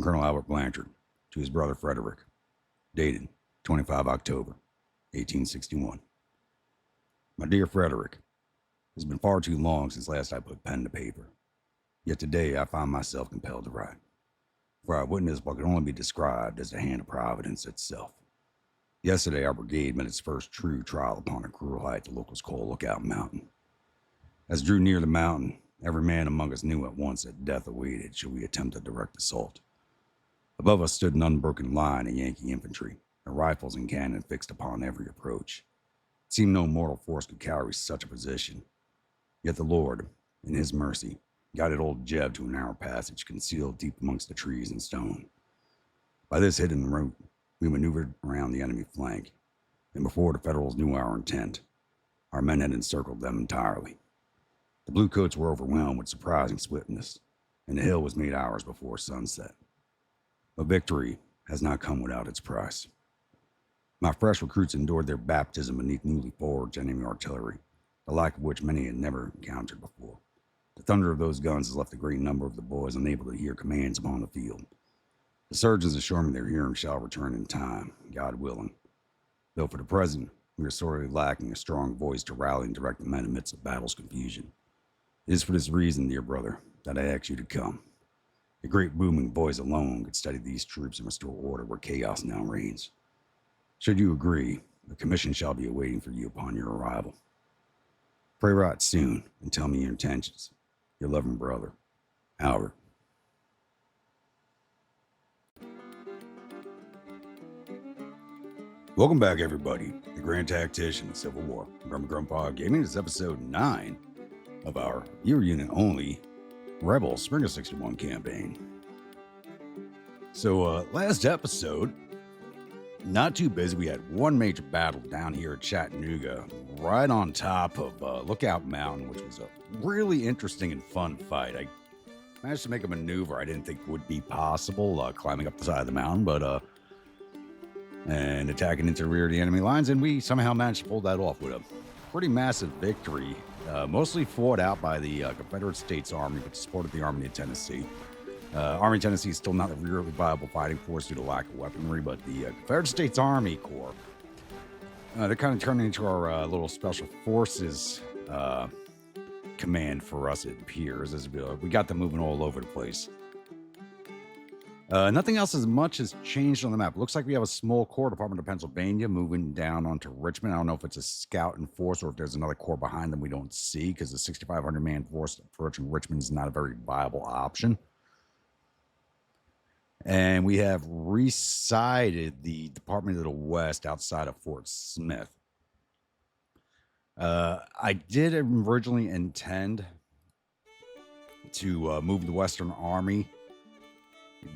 Colonel Albert Blanchard to his brother Frederick, dated 25 October, 1861. My dear Frederick, it has been far too long since last I put pen to paper. Yet today I find myself compelled to write, for I witnessed what could only be described as the hand of Providence itself. Yesterday our brigade met its first true trial upon a cruel height the locals call Lookout Mountain. As it drew near the mountain, every man among us knew at once that death awaited should we attempt a direct assault. Above us stood an unbroken line of Yankee infantry, their rifles and cannon fixed upon every approach. It seemed no mortal force could carry such a position. Yet the Lord, in his mercy, guided old Jeb to a narrow passage concealed deep amongst the trees and stone. By this hidden route, we maneuvered around the enemy flank, and before the Federals knew our intent, our men had encircled them entirely. The bluecoats were overwhelmed with surprising swiftness, and the hill was made ours before sunset. But victory has not come without its price. My fresh recruits endured their baptism beneath newly forged enemy artillery, the like of which many had never encountered before. The thunder of those guns has left a great number of the boys unable to hear commands upon the field. The surgeons assure me their hearing shall return in time, God willing. Though for the present, we are sorely lacking a strong voice to rally and direct the men amidst the battle's confusion. It is for this reason, dear brother, that I ask you to come. A great booming voice alone could steady these troops and restore order where chaos now reigns. Should you agree, a commission shall be awaiting for you upon your arrival. Pray write soon and tell me your intentions. Your loving brother, Albert. Welcome back, everybody. The Grand Tactician, Civil War, Grandpa Gaming. This is episode 9 of our year unit only Rebel Spring of 61 campaign. So, last episode, not too busy. We had one major battle down here at Chattanooga, right on top of Lookout Mountain, which was a really interesting and fun fight. I managed to make a maneuver I didn't think would be possible, climbing up the side of the mountain, and attacking into the rear of the enemy lines, and we somehow managed to pull that off with a pretty massive victory, mostly fought out by the Confederate States Army, but supported the Army of Tennessee. Army of Tennessee is still not a really viable fighting force due to lack of weaponry, but the Confederate States Army Corps, they're kind of turning into our little special forces command for us, it appears, as we got them moving all over the place. Nothing else as much has changed on the map. Looks like we have a small corps, Department of Pennsylvania, moving down onto Richmond. I don't know if it's a scout in force or if there's another corps behind them we don't see, because the 6,500-man force approaching Richmond is not a very viable option. And we have resited the Department of the West outside of Fort Smith. I did originally intend to move the Western Army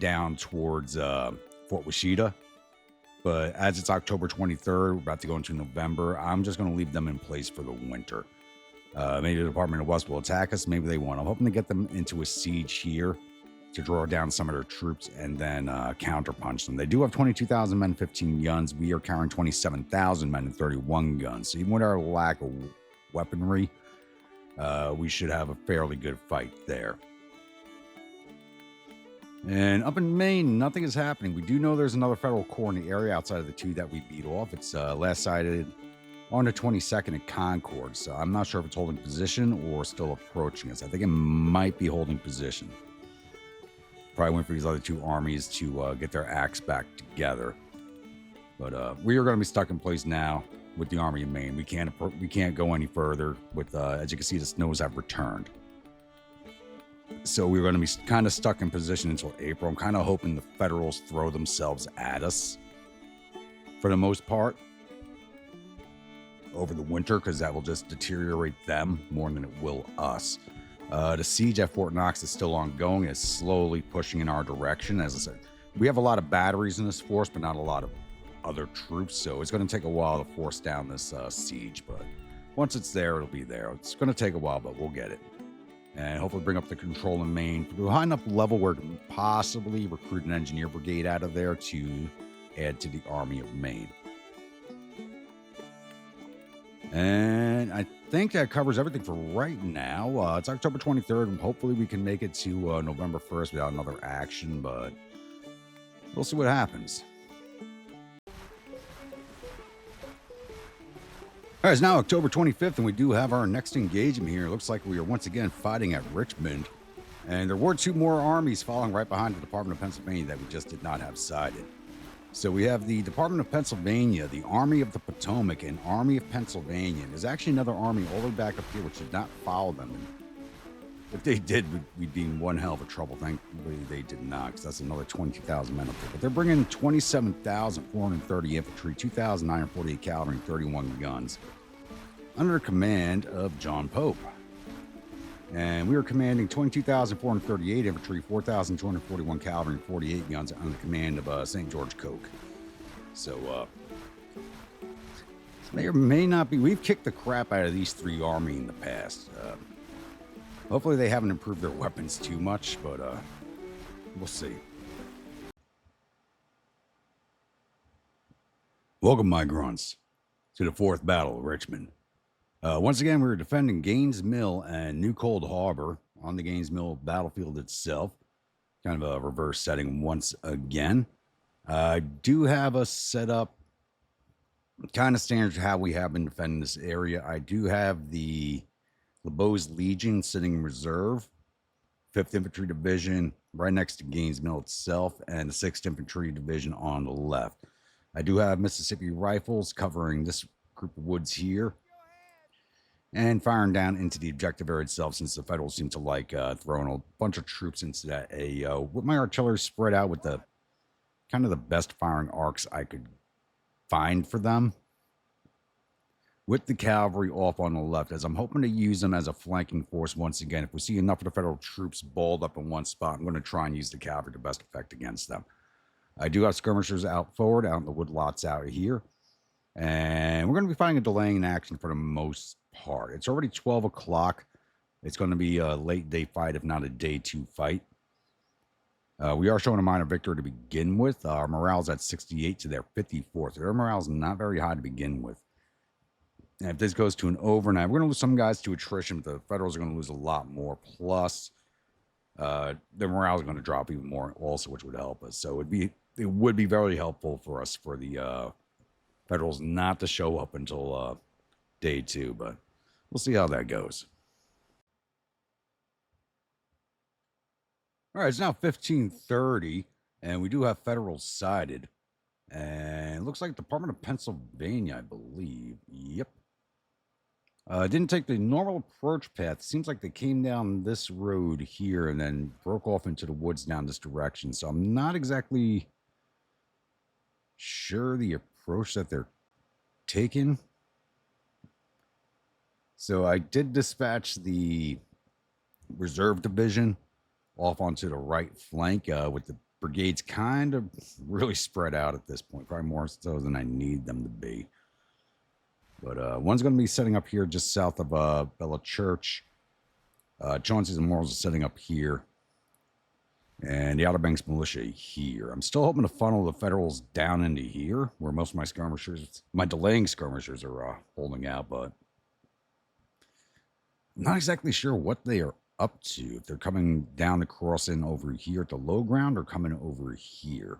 down towards Fort Washita, but as it's October 23rd, we're about to go into November, I'm just going to leave them in place for the winter. Maybe the Department of the West will attack us, maybe they won't. I'm hoping to get them into a siege here to draw down some of their troops and then counterpunch them. They do have 22,000 men, 15 guns. We are carrying 27,000 men and 31 guns. So even with our lack of weaponry, we should have a fairly good fight there. And up in Maine, nothing is happening. We do know there's another federal corps in the area outside of the two that we beat off. It's last sighted on the 22nd at Concord, so I'm not sure if it's holding position or still approaching us. I think it might be holding position. Probably went for these other two armies to get their acts back together. But we are going to be stuck in place now with the Army of Maine. We can't go any further. With as you can see, the snows have returned. So we're going to be kind of stuck in position until April. I'm kind of hoping the Federals throw themselves at us for the most part over the winter, because that will just deteriorate them more than it will us. The siege at Fort Knox is still ongoing. It's slowly pushing in our direction. As I said, we have a lot of batteries in this force, but not a lot of other troops. So it's going to take a while to force down this siege. But once it's there, it'll be there. It's going to take a while, but we'll get it. And hopefully bring up the control in Maine to a high enough level where we can possibly recruit an engineer brigade out of there to add to the Army of Maine. And I think that covers everything for right now. It's October 23rd, and hopefully we can make it to November 1st without another action. But We'll see what happens. All right, it's now October 25th, and we do have our next engagement here. It looks like we are once again fighting at Richmond. And there were two more armies following right behind the Department of Pennsylvania that we just did not have sighted. So we have the Department of Pennsylvania, the Army of the Potomac, and Army of Pennsylvania. And there's actually another army all the way back up here which did not follow them. And if they did, we'd be in one hell of a trouble. Thankfully, they did not, because that's another 22,000 men up there. But they're bringing 27,430 infantry, 2,948 cavalry, and 31 guns, under the command of John Pope. And we are commanding 22,438 infantry, 4,241 cavalry, and 48 guns under the command of St. George Coke. So, may or may not be. We've kicked the crap out of these three armies in the past. Hopefully they haven't improved their weapons too much, but we'll see. Welcome, my grunts, to the 4th Battle of Richmond. Once again, we were defending Gaines Mill and New Cold Harbor on the Gaines Mill battlefield itself. Kind of a reverse setting once again. I do have us set up kind of standard to how we have been defending this area. I do have the LeBeau's Legion sitting in reserve, 5th Infantry Division right next to Gaines Mill itself, and the 6th Infantry Division on the left. I do have Mississippi Rifles covering this group of woods here and firing down into the objective area itself, since the Federals seem to like throwing a bunch of troops into that AO. With my artillery spread out with the kind of the best firing arcs I could find for them, with the cavalry off on the left, as I'm hoping to use them as a flanking force once again. If we see enough of the Federal troops balled up in one spot, I'm going to try and use the cavalry to best effect against them. I do have skirmishers out forward, out in the woodlots out here. And we're going to be fighting a delaying action for the most part. It's already 12 o'clock. It's going to be a late day fight, if not a day 2 fight. We are showing a minor victory to begin with. Our morale's at 68 to their 54. So their morale's not very high to begin with. And if this goes to an overnight, we're going to lose some guys to attrition, but the Federals are going to lose a lot more. Plus, their morale is going to drop even more also, which would help us. So it would be very helpful for us for the Federals not to show up until day 2, but we'll see how that goes. All right, it's now 15:30, and we do have Federals sided. And it looks like Department of Pennsylvania, I believe. Yep. Didn't take the normal approach path. Seems like they came down this road here and then broke off into the woods down this direction. So I'm not exactly sure the approach that they're taking. So I did dispatch the reserve division off onto the right flank with the brigades kind of really spread out at this point, probably more so than I need them to be. But one's going to be setting up here just south of Bella Church. Chauncey's and Morals are setting up here. And the Outer Banks Militia here. I'm still hoping to funnel the Federals down into here, where most of my skirmishers, my delaying skirmishers are holding out, but I'm not exactly sure what they are up to. If they're coming down the crossing over here at the low ground or coming over here.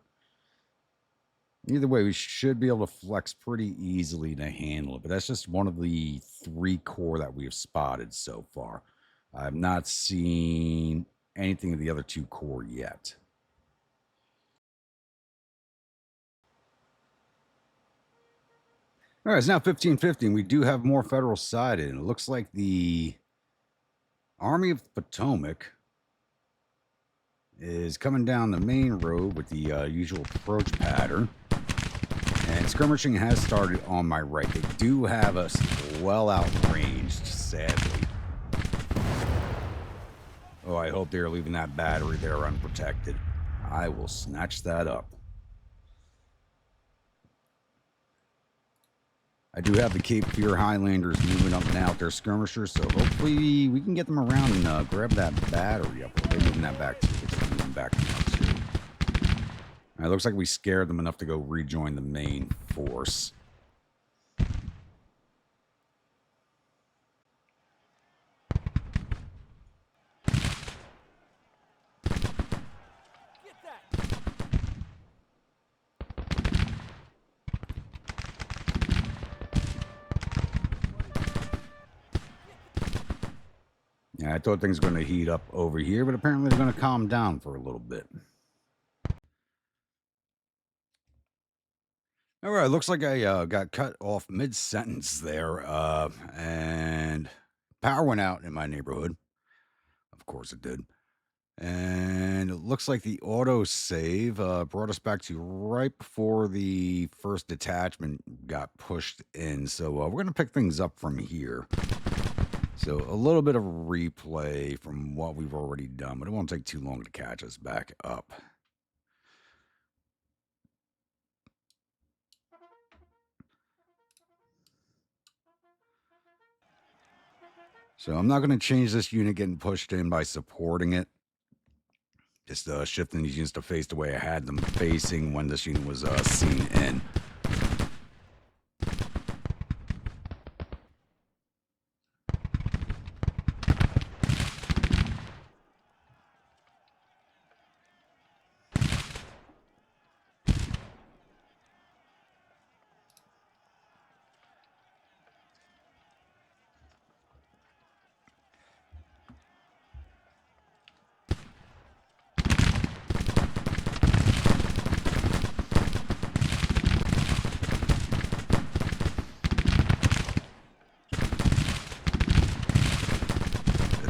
Either way, we should be able to flex pretty easily to handle it, but that's just one of the 3 corps that we have spotted so far. I've not seen anything of the other 2 corps yet. All right, it's now 15:50, and we do have more Federal sided, and it looks like the Army of the Potomac is coming down the main road with the usual approach pattern. And skirmishing has started on my right. They do have us well outranged, sadly. Oh, I hope they're leaving that battery there unprotected. I will snatch that up. I do have the Cape Fear Highlanders moving up and out their skirmishers, so hopefully we can get them around and grab that battery up. They're moving that back too. They're moving back too. It looks like we scared them enough to go rejoin the main force. I thought things were going to heat up over here, but apparently they're going to calm down for a little bit. All right, looks like I got cut off mid-sentence there, and power went out in my neighborhood. Of course it did. And it looks like the autosave brought us back to right before the first detachment got pushed in. So we're going to pick things up from here. So a little bit of a replay from what we've already done, but it won't take too long to catch us back up. So I'm not going to change this unit getting pushed in by supporting it. Just shifting these units to face the way I had them facing when this unit was seen in.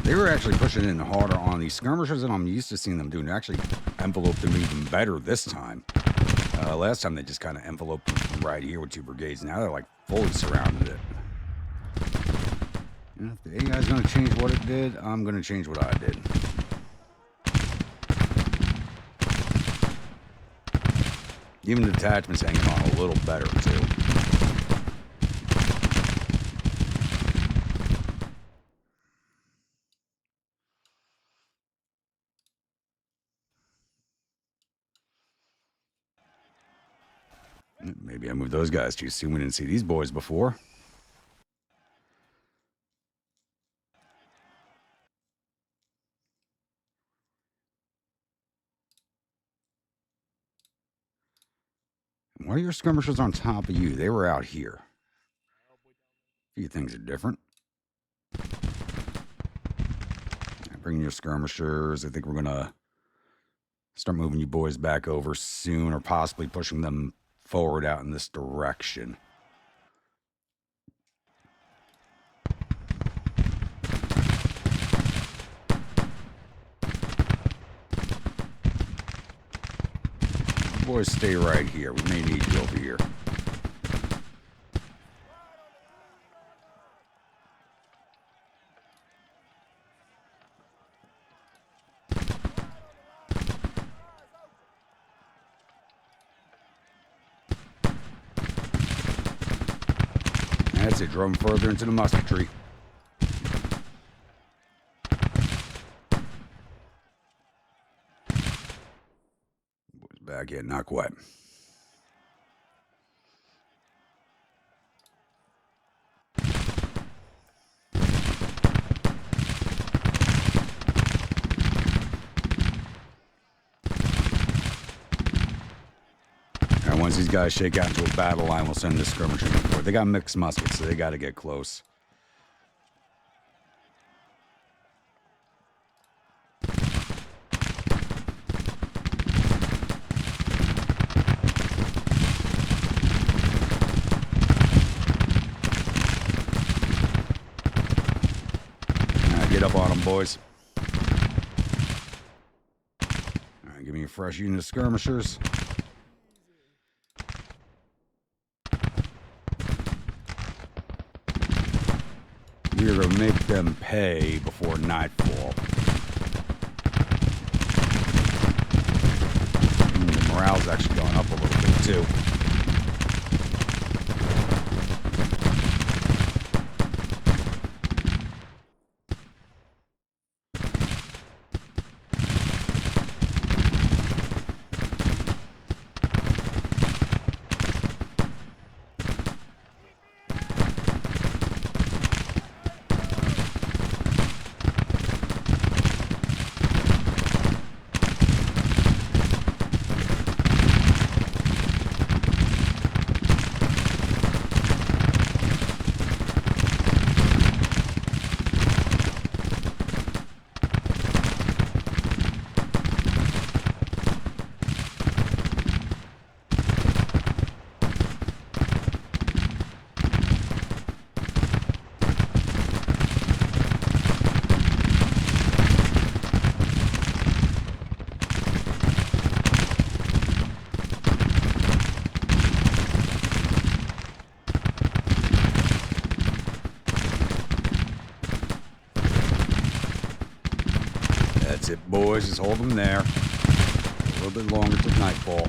They were actually pushing in harder on these skirmishers than I'm used to seeing them doing. They actually enveloped them even better this time. Last time they just kind of enveloped them from right here with 2 brigades. Now they're like fully surrounded it. And if the AI's going to change what it did, I'm going to change what I did. Even the detachment's hanging on a little better too. Maybe I moved those guys too soon. We didn't see these boys before. Why are your skirmishers on top of you? They were out here. A few things are different. Bring your skirmishers. I think we're going to start moving you boys back over soon, or possibly pushing them forward out in this direction. You boys stay right here. We may need you over here. That's it. Drove them further into the musketry. Boys back in, not quite. Once these guys shake out into a battle line, we'll send this skirmisher forward. They got mixed muskets, so they got to get close. All right, get up on them, boys. All right, give me a fresh unit of skirmishers. We're going to make them pay before nightfall. The morale's actually going up a little bit, too. That's it, boys. Just hold them there. A little bit longer till nightfall.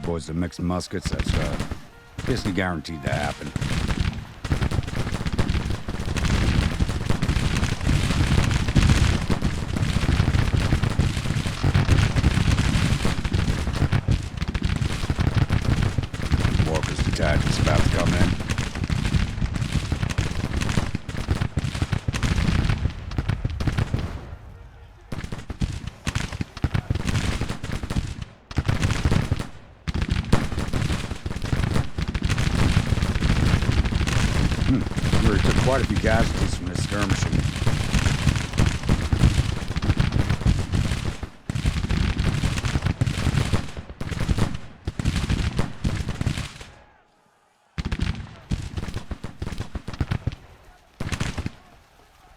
Boys, the mixed muskets, that's basically guaranteed to happen. Walker's detachment's about to come in. We took quite a few casualties from this skirmishing.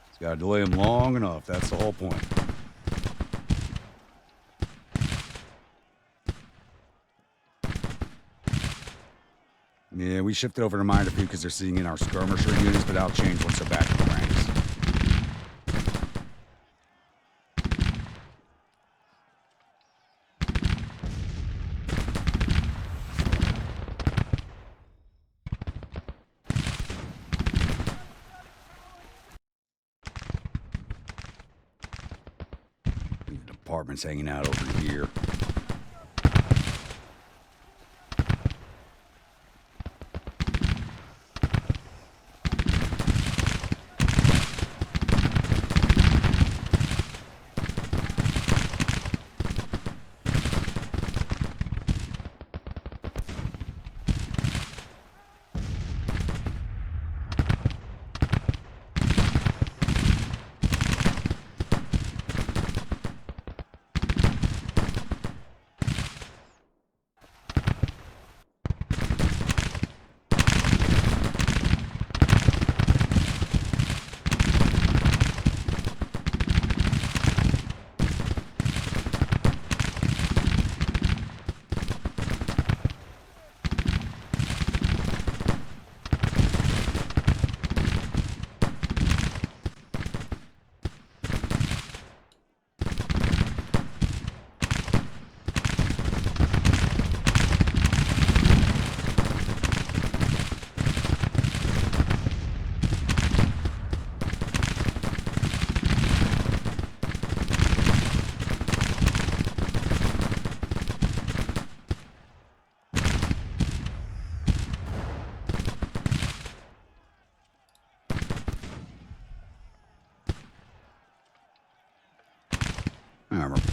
It's got to delay them long enough. That's the whole point. Yeah, we shifted over to minor few because they're sitting in our skirmisher units, but that'll change once they're back in the ranks. The department's hanging out over here.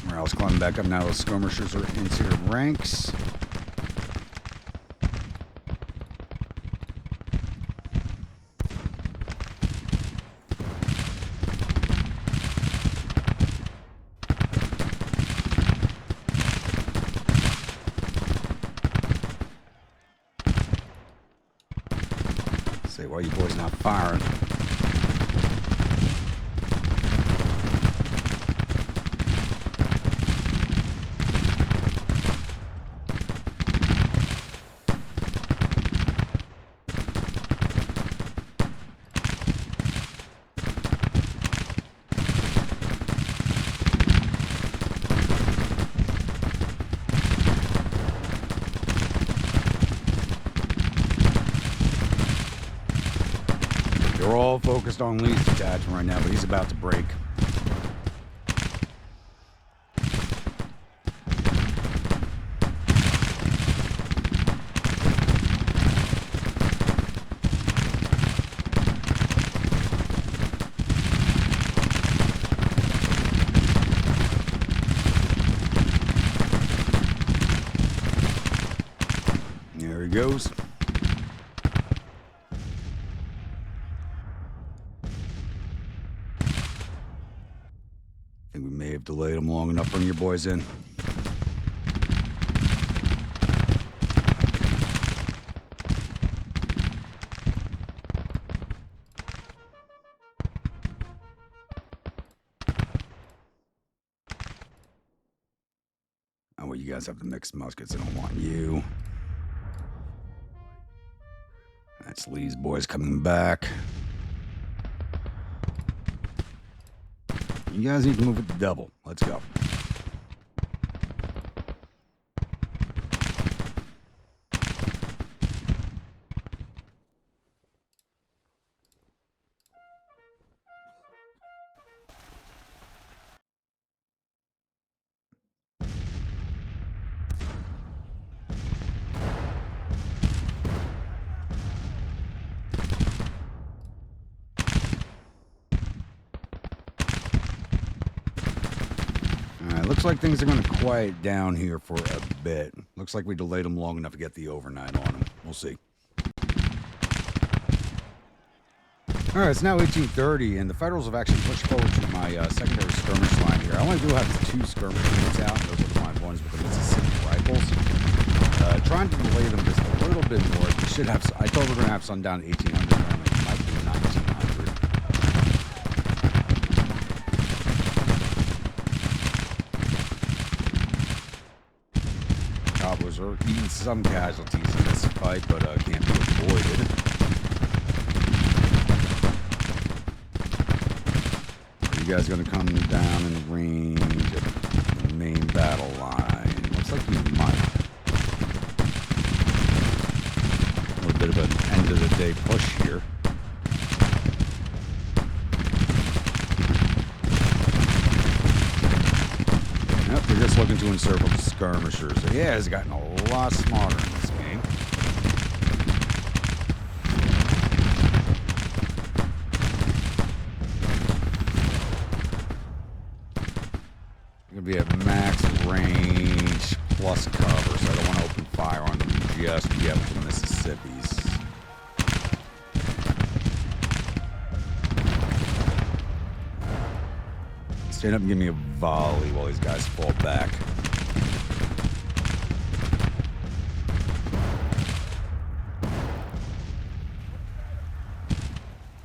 Morale's climbing back up now. Those skirmishers are into their ranks. Say, why are you boys not firing? They're all focused on Lee's detachment right now, but he's about to break. There he goes. delayed them long enough. Bring your boys in. Oh, well, you guys have the mixed muskets. I don't want you. That's Lee's boys coming back. You guys need to move with the double. Let's go. Looks like things are going to quiet down here for a bit. Looks like we delayed them long enough to get the overnight on them. We'll see. All right, it's now 18:30, and the Federals have actually pushed forward to my secondary skirmish line here. I only do have 2 skirmish units out, and those are my ones with the Mississippi rifles. Trying to delay them just a little bit more. We should have. I thought we were going to have some down to 1800. It might be 1900. Cowboys are eating some casualties in this fight, but can't be avoided. Are you guys going to come down in range of the main battle line? Looks like you might. A little bit of an end of the day push here. Yep, they're just looking to encircle the skirmishers. Yeah, it's gotten a lot smarter in this game. You're going to be at max range plus cover, so I don't want to open fire on them just yet with the Mississippis. Stand up and give me a volley while these guys fall back.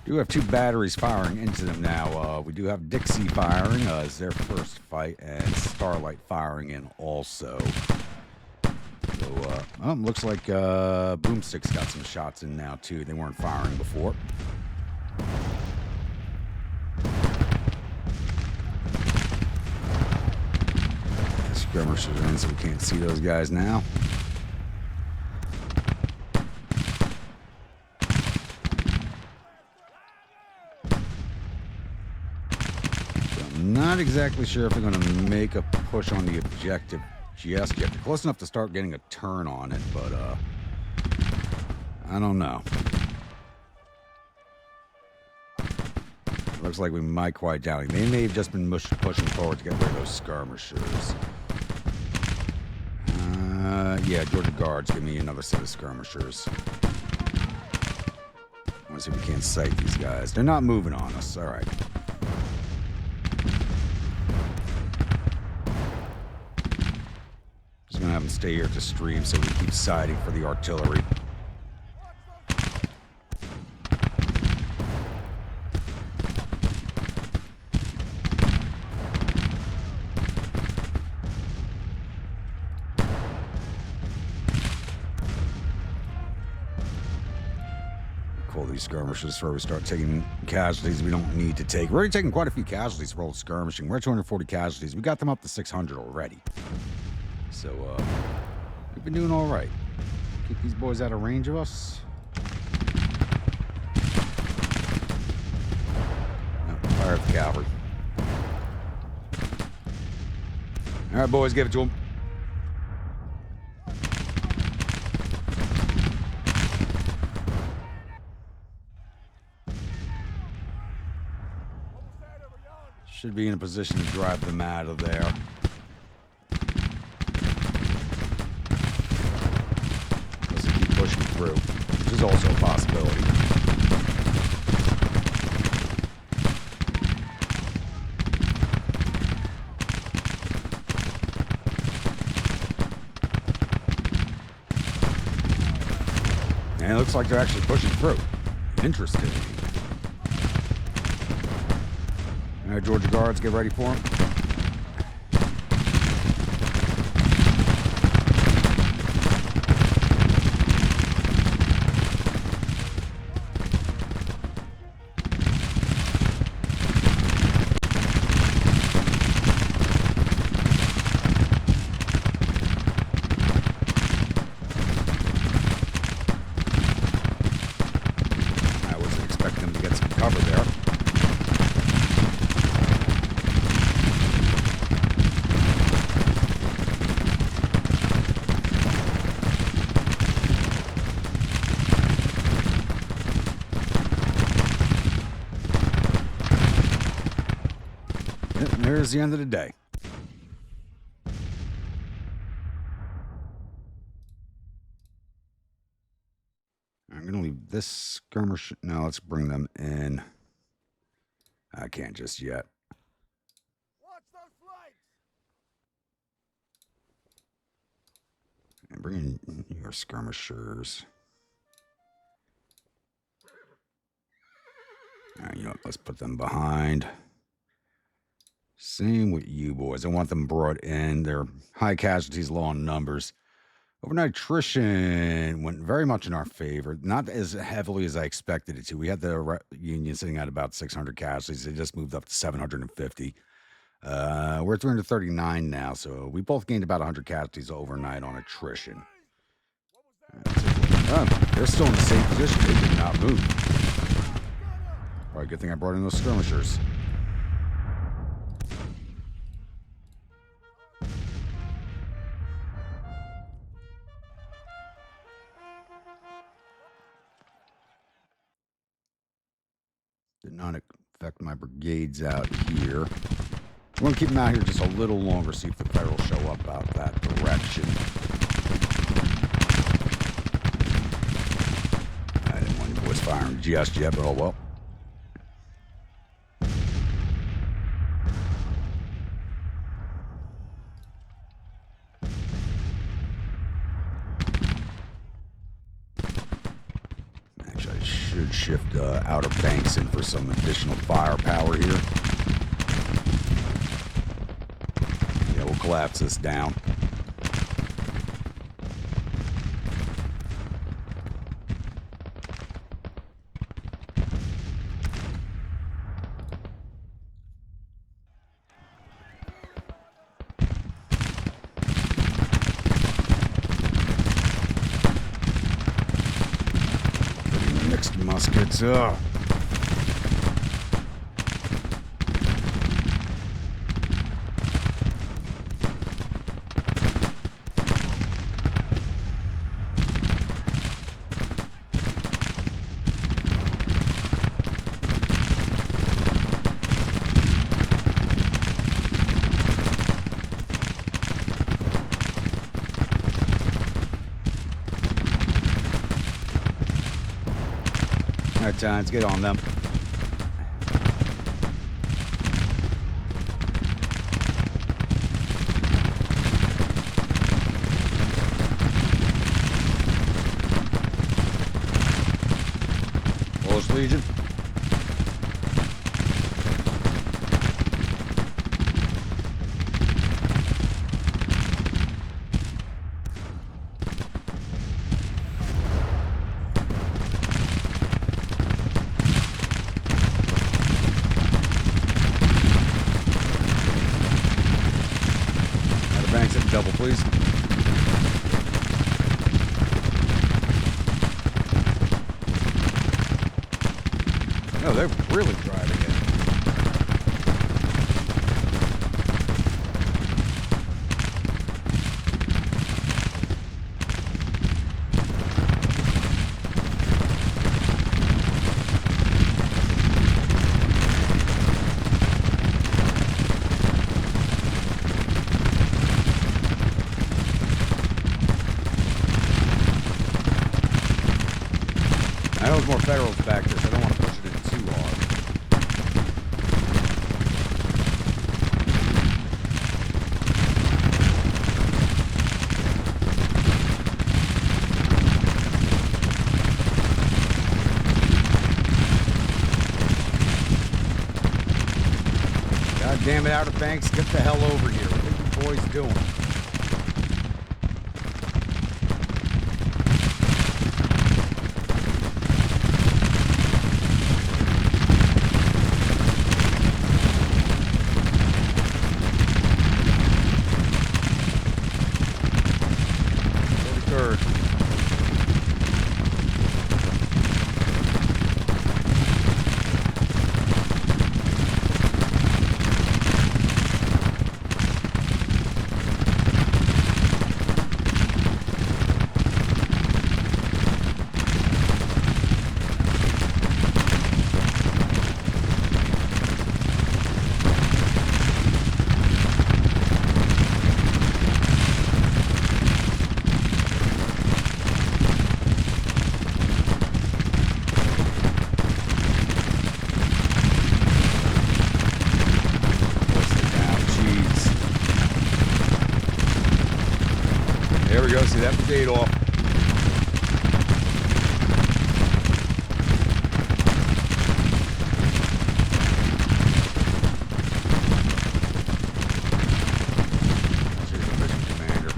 We do have 2 batteries firing into them now. We do have Dixie firing as their first fight, and Starlight firing in also. So, looks like Boomstick's got some shots in now too. They weren't firing before. Skirmishers are in, so we can't see those guys now. Not exactly sure if they're going to make a push on the objective just yet. They're close enough to start getting a turn on it, but I don't know. Looks like we might quiet down. They may have just been pushing forward to get rid of those skirmishers. Yeah, Georgia Guards, give me another set of skirmishers. I want to see if we can't sight these guys. They're not moving on us. All right. Just gonna have them stay here at the stream so we keep sighting for the artillery. These skirmishers before we start taking casualties we don't need to take. We're already taking quite a few casualties for old skirmishing. We're at 240 casualties. We got them up to 600 already. So, we've been doing all right. Keep these boys out of range of us. No, fire at the cavalry. All right, boys, give it to them. Should be in a position to drive them out of there. Unless they keep pushing through, which is also a possibility. And it looks like they're actually pushing through. Interesting. All right, Georgia Guards, get ready for them. There's the end of the day. I'm going to leave this skirmish. No, let's bring them in. I can't just yet. Watch those flanks. And bring in your skirmishers. All right, you know what? Let's put them behind. Same with you boys. I want them brought in. They're high casualties, low on numbers. Overnight attrition went very much in our favor. Not as heavily as I expected it to. We had the Union sitting at about 600 casualties. They just moved up to 750. We're at 339 now, so we both gained about 100 casualties overnight on attrition. They're still in the same position. They did not move. Probably a good thing I brought in those skirmishers. Did not affect my brigades out here. I'm going to keep them out here just a little longer, see if the Federals show up out that direction. I didn't want you boys firing just yet, but oh well. Actually, I should shift Outer Banks in for some additional firepower here. Yeah, we'll collapse this down. Mixed muskets. Ugh. All right, let's get on them. Polish Legion. Double, please. No, they're really driving it. I know there's more Federals back there, so I don't want to push it in too hard. Damn it, Outer Banks, get the hell over here. What are you boys doing? There we go, see that brigade off. Here's the mission commander.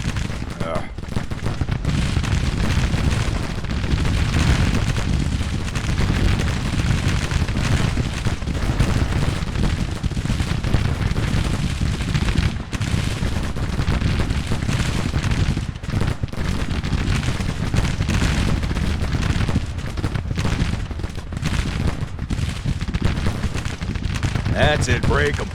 That's it, break them.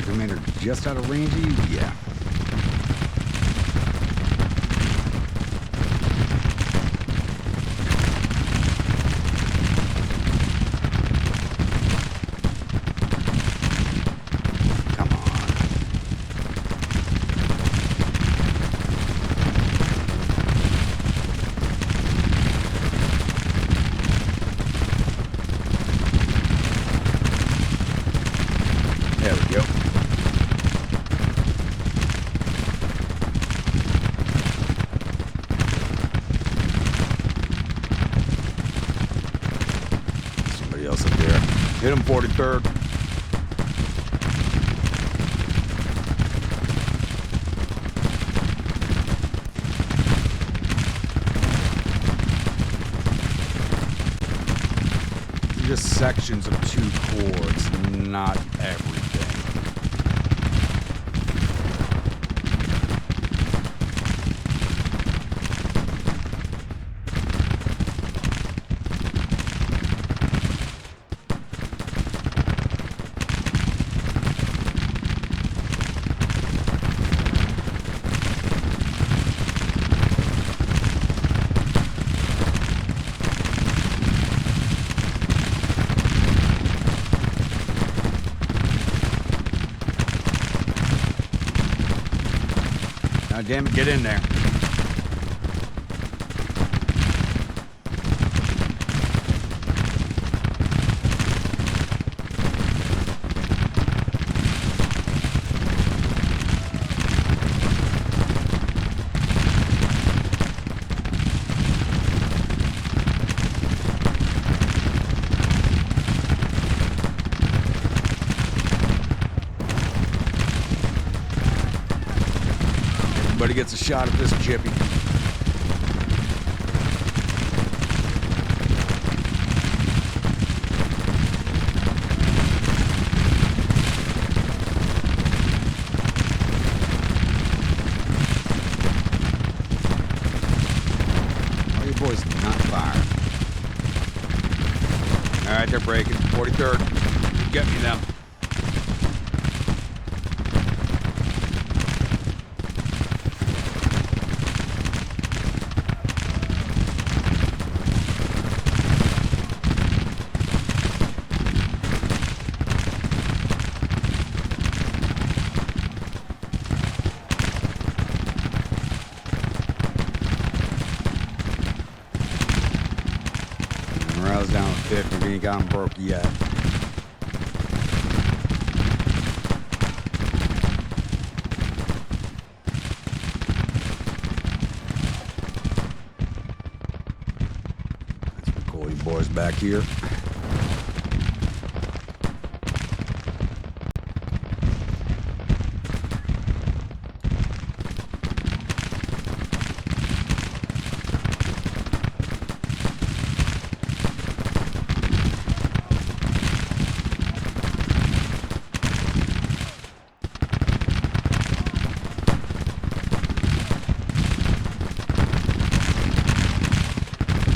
Commander just out of range of you? Yeah. Come on. There we go. Else up there. Hit him, 43rd. Just sections of 2 chords, not everything. Now, damn it, get in there. Everybody gets a shot at this chippy. All you boys not fire. All right, they're breaking. 43rd, get me them. Guys down to 50. We ain't got them broke yet. That's pretty cool. You boys back here.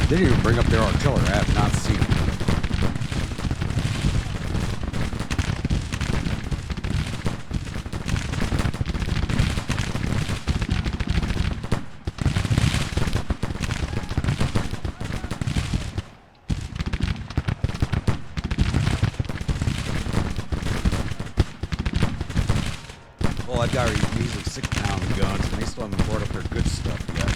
They didn't even bring up their artillery. I have not seen it. Well, I've got easily 6-pound guns, and they still haven't brought up their good stuff yet.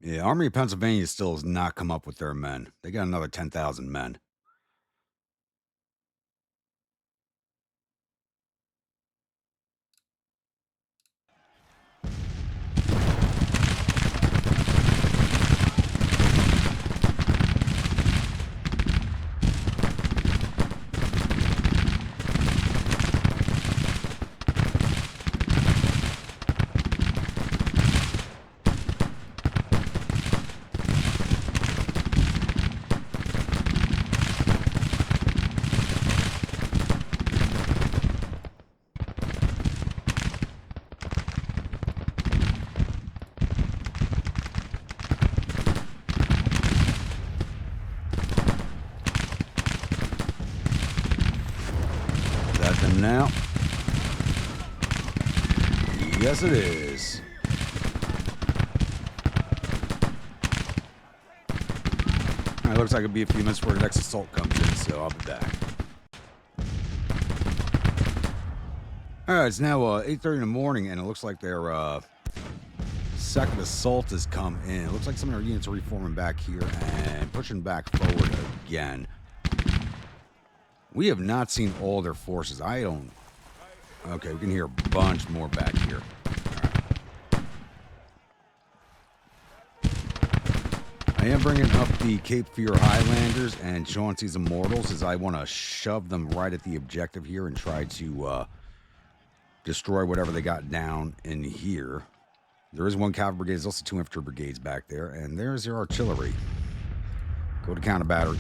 Yeah, Army of Pennsylvania still has not come up with their men. They got another 10,000 men. Them now. Yes, it is. All right, looks like it'll be a few minutes before the next assault comes in, so I'll be back. All right, it's now 8:30 in the morning, and it looks like their second assault has come in. It looks like some of our units are reforming back here and pushing back forward again. We have not seen all their forces. I don't... Okay, we can hear a bunch more back here. All right. I am bringing up the Cape Fear Highlanders and Chauncey's Immortals, as I want to shove them right at the objective here and try to destroy whatever they got down in here. There is one cavalry brigade. There's also 2 infantry brigades back there, and there's their artillery. Go to counter battery.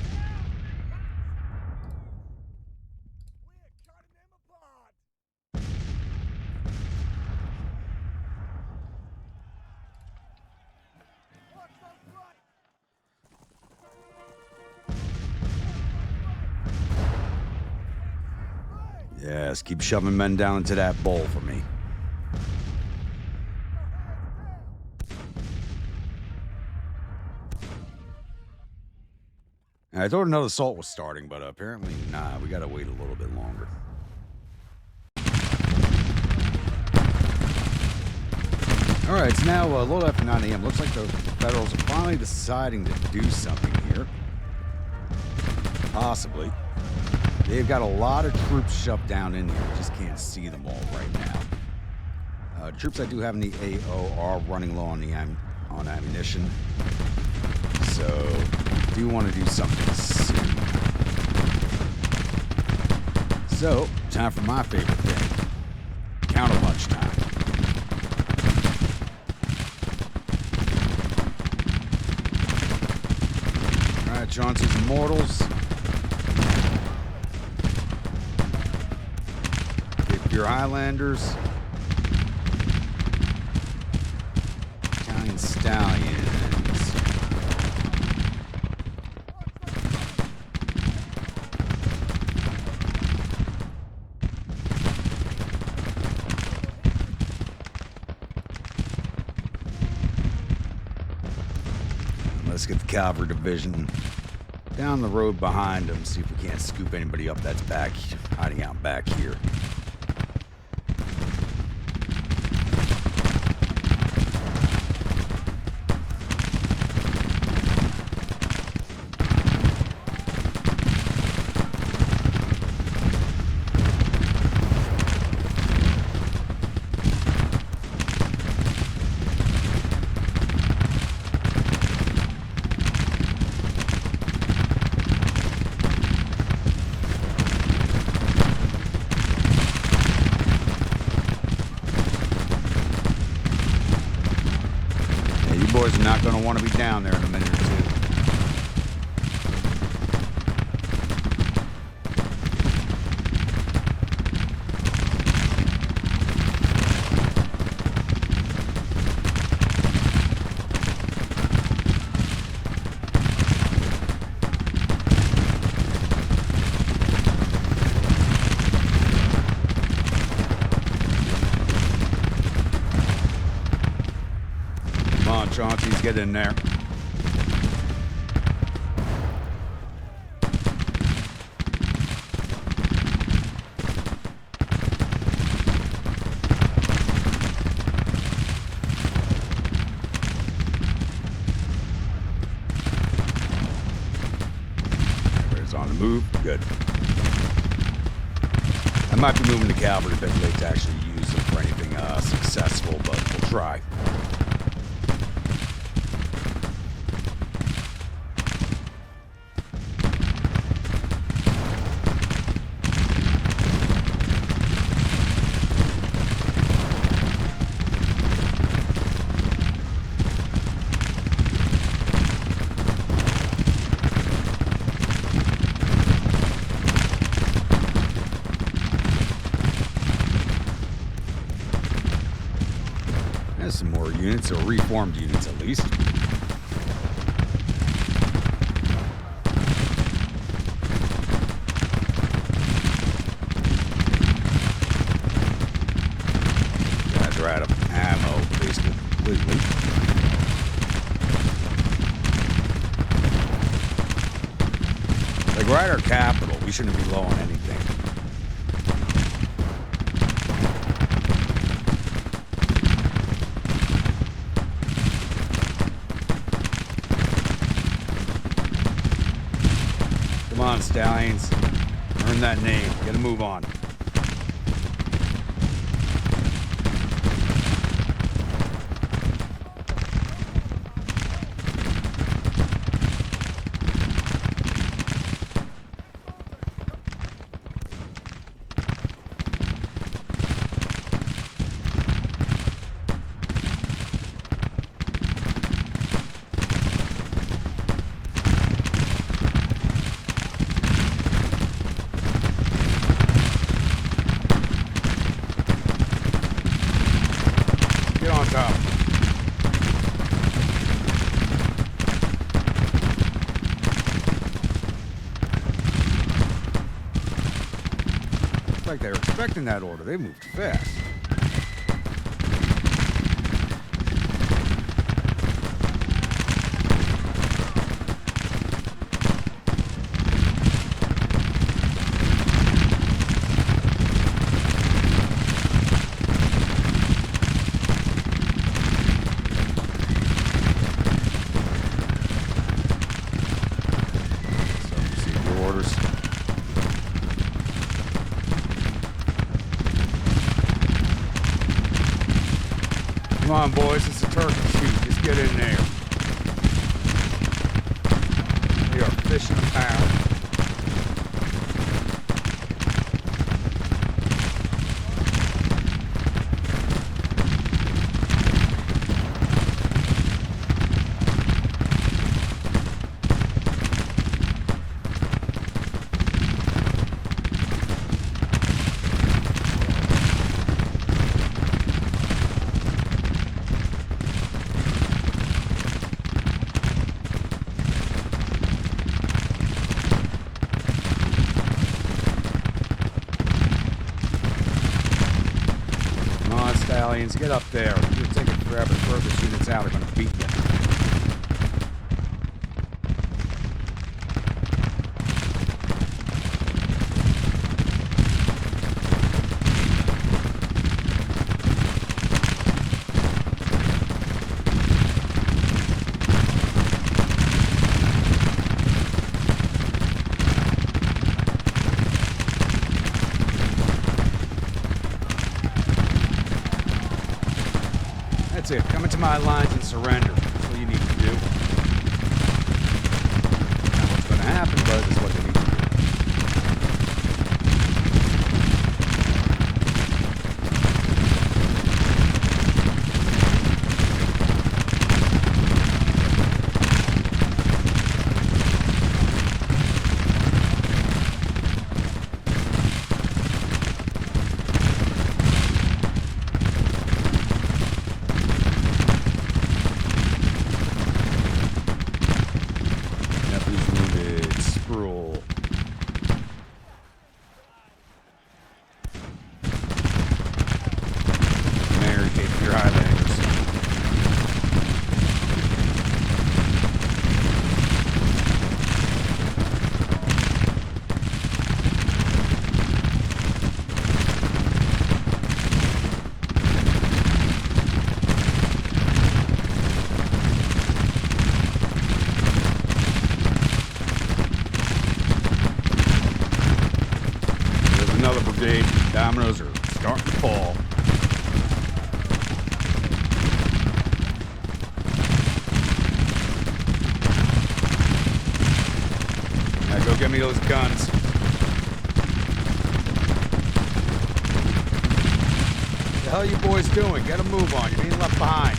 Yes, keep shoving men down into that bowl for me. I thought another assault was starting, but apparently, nah, we gotta wait a little bit longer. Alright, it's now a little after 9 a.m. Looks like the Federals are finally deciding to do something here. Possibly. They've got a lot of troops shoved down in here. We just can't see them all right now. Troops I do have in the AO are running low on ammunition. So, do want to do something soon. So, time for my favorite thing. Counter punch time. Alright, Chauncey's Immortals. Your Highlanders. Italian Stallions. Let's get the cavalry division down the road behind them, see if we can't scoop anybody up that's back, hiding out back here. Boys are not going to want to be down there in a minute or two. Chauncey's get in there. Everybody's on the move. Good. I might be moving the cavalry a bit late to actually use them for anything successful, but we'll try. Some more units, or reformed units at least. Guys are out of ammo, basically, completely. Like, we're at our capital. We shouldn't be low on anything. Come on, Stallions. Earn that name. Get a move on. Like they were expecting that order. They moved fast. So receive your orders. Come on, boys, it's a turkey shoot. Just get in there. We are fishing a pound. Stallions, get up there. You're taking forever. Furthest units out are going to beat you. That's it. Come into my lines and surrender. That's what you need to do. Not what's going to happen, but it's what they need to do. Dominoes are starting to fall. Now go get me those guns. What the hell are you boys doing? Get a move on. You're being left behind.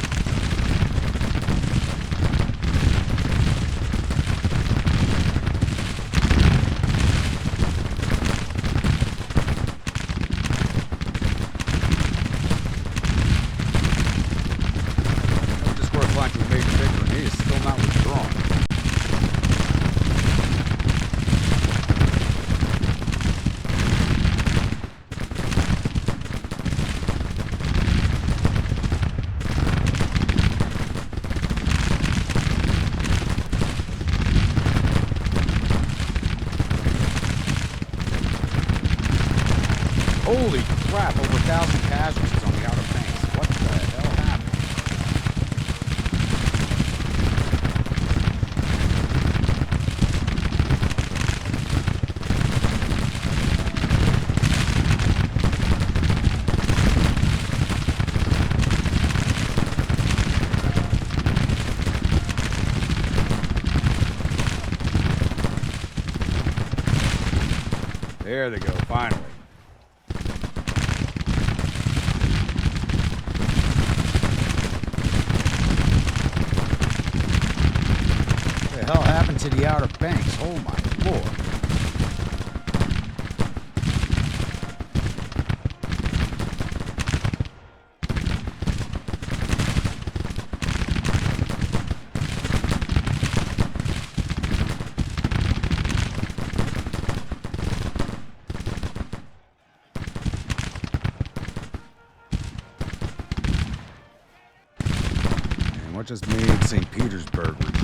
Holy crap, over 1,000 casualties on the Outer Banks. What the hell happened? There they go, finally. What the hell happened to the Outer Banks? Oh my lord. And what just made St. Petersburg retreat?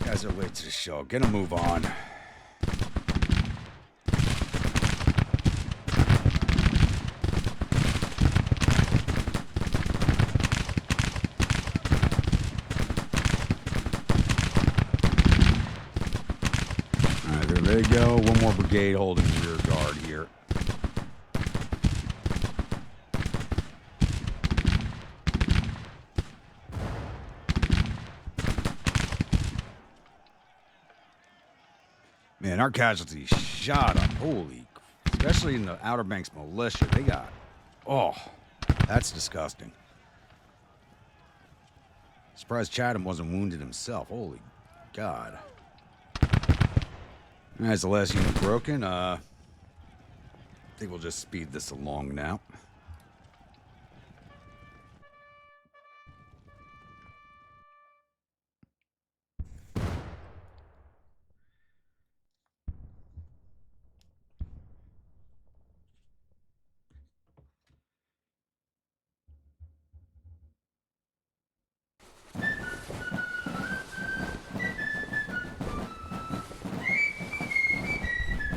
Guys are late to the show. Get a move on. Alright, there they go. One more brigade holding rear guard here. Man, our casualties shot up. Holy, especially in the Outer Banks militia. They got, oh, that's disgusting. Surprised Chatham wasn't wounded himself. Holy God. That's the last unit broken. I think we'll just speed this along now.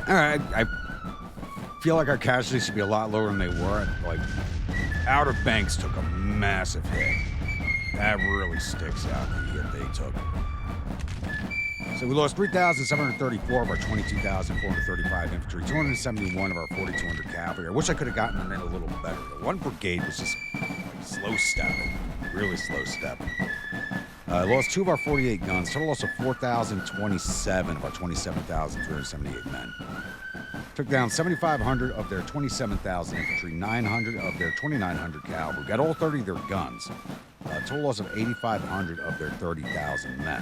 Alright, I feel like our casualties should be a lot lower than they were. Like, Outer Banks took a massive hit. That really sticks out, the hit they took. So we lost 3,734 of our 22,435 infantry, 271 of our 4,200 cavalry. I wish I could have gotten them in a little better. The one brigade was just slow stepping, really slow stepping. I lost 2 of our 48 guns, total loss of 4,027 of our 27,378 men. Took down 7,500 of their 27,000 infantry, 900 of their 2,900 cavalry. Got all 30 of their guns. Total loss of 8,500 of their 30,000 men.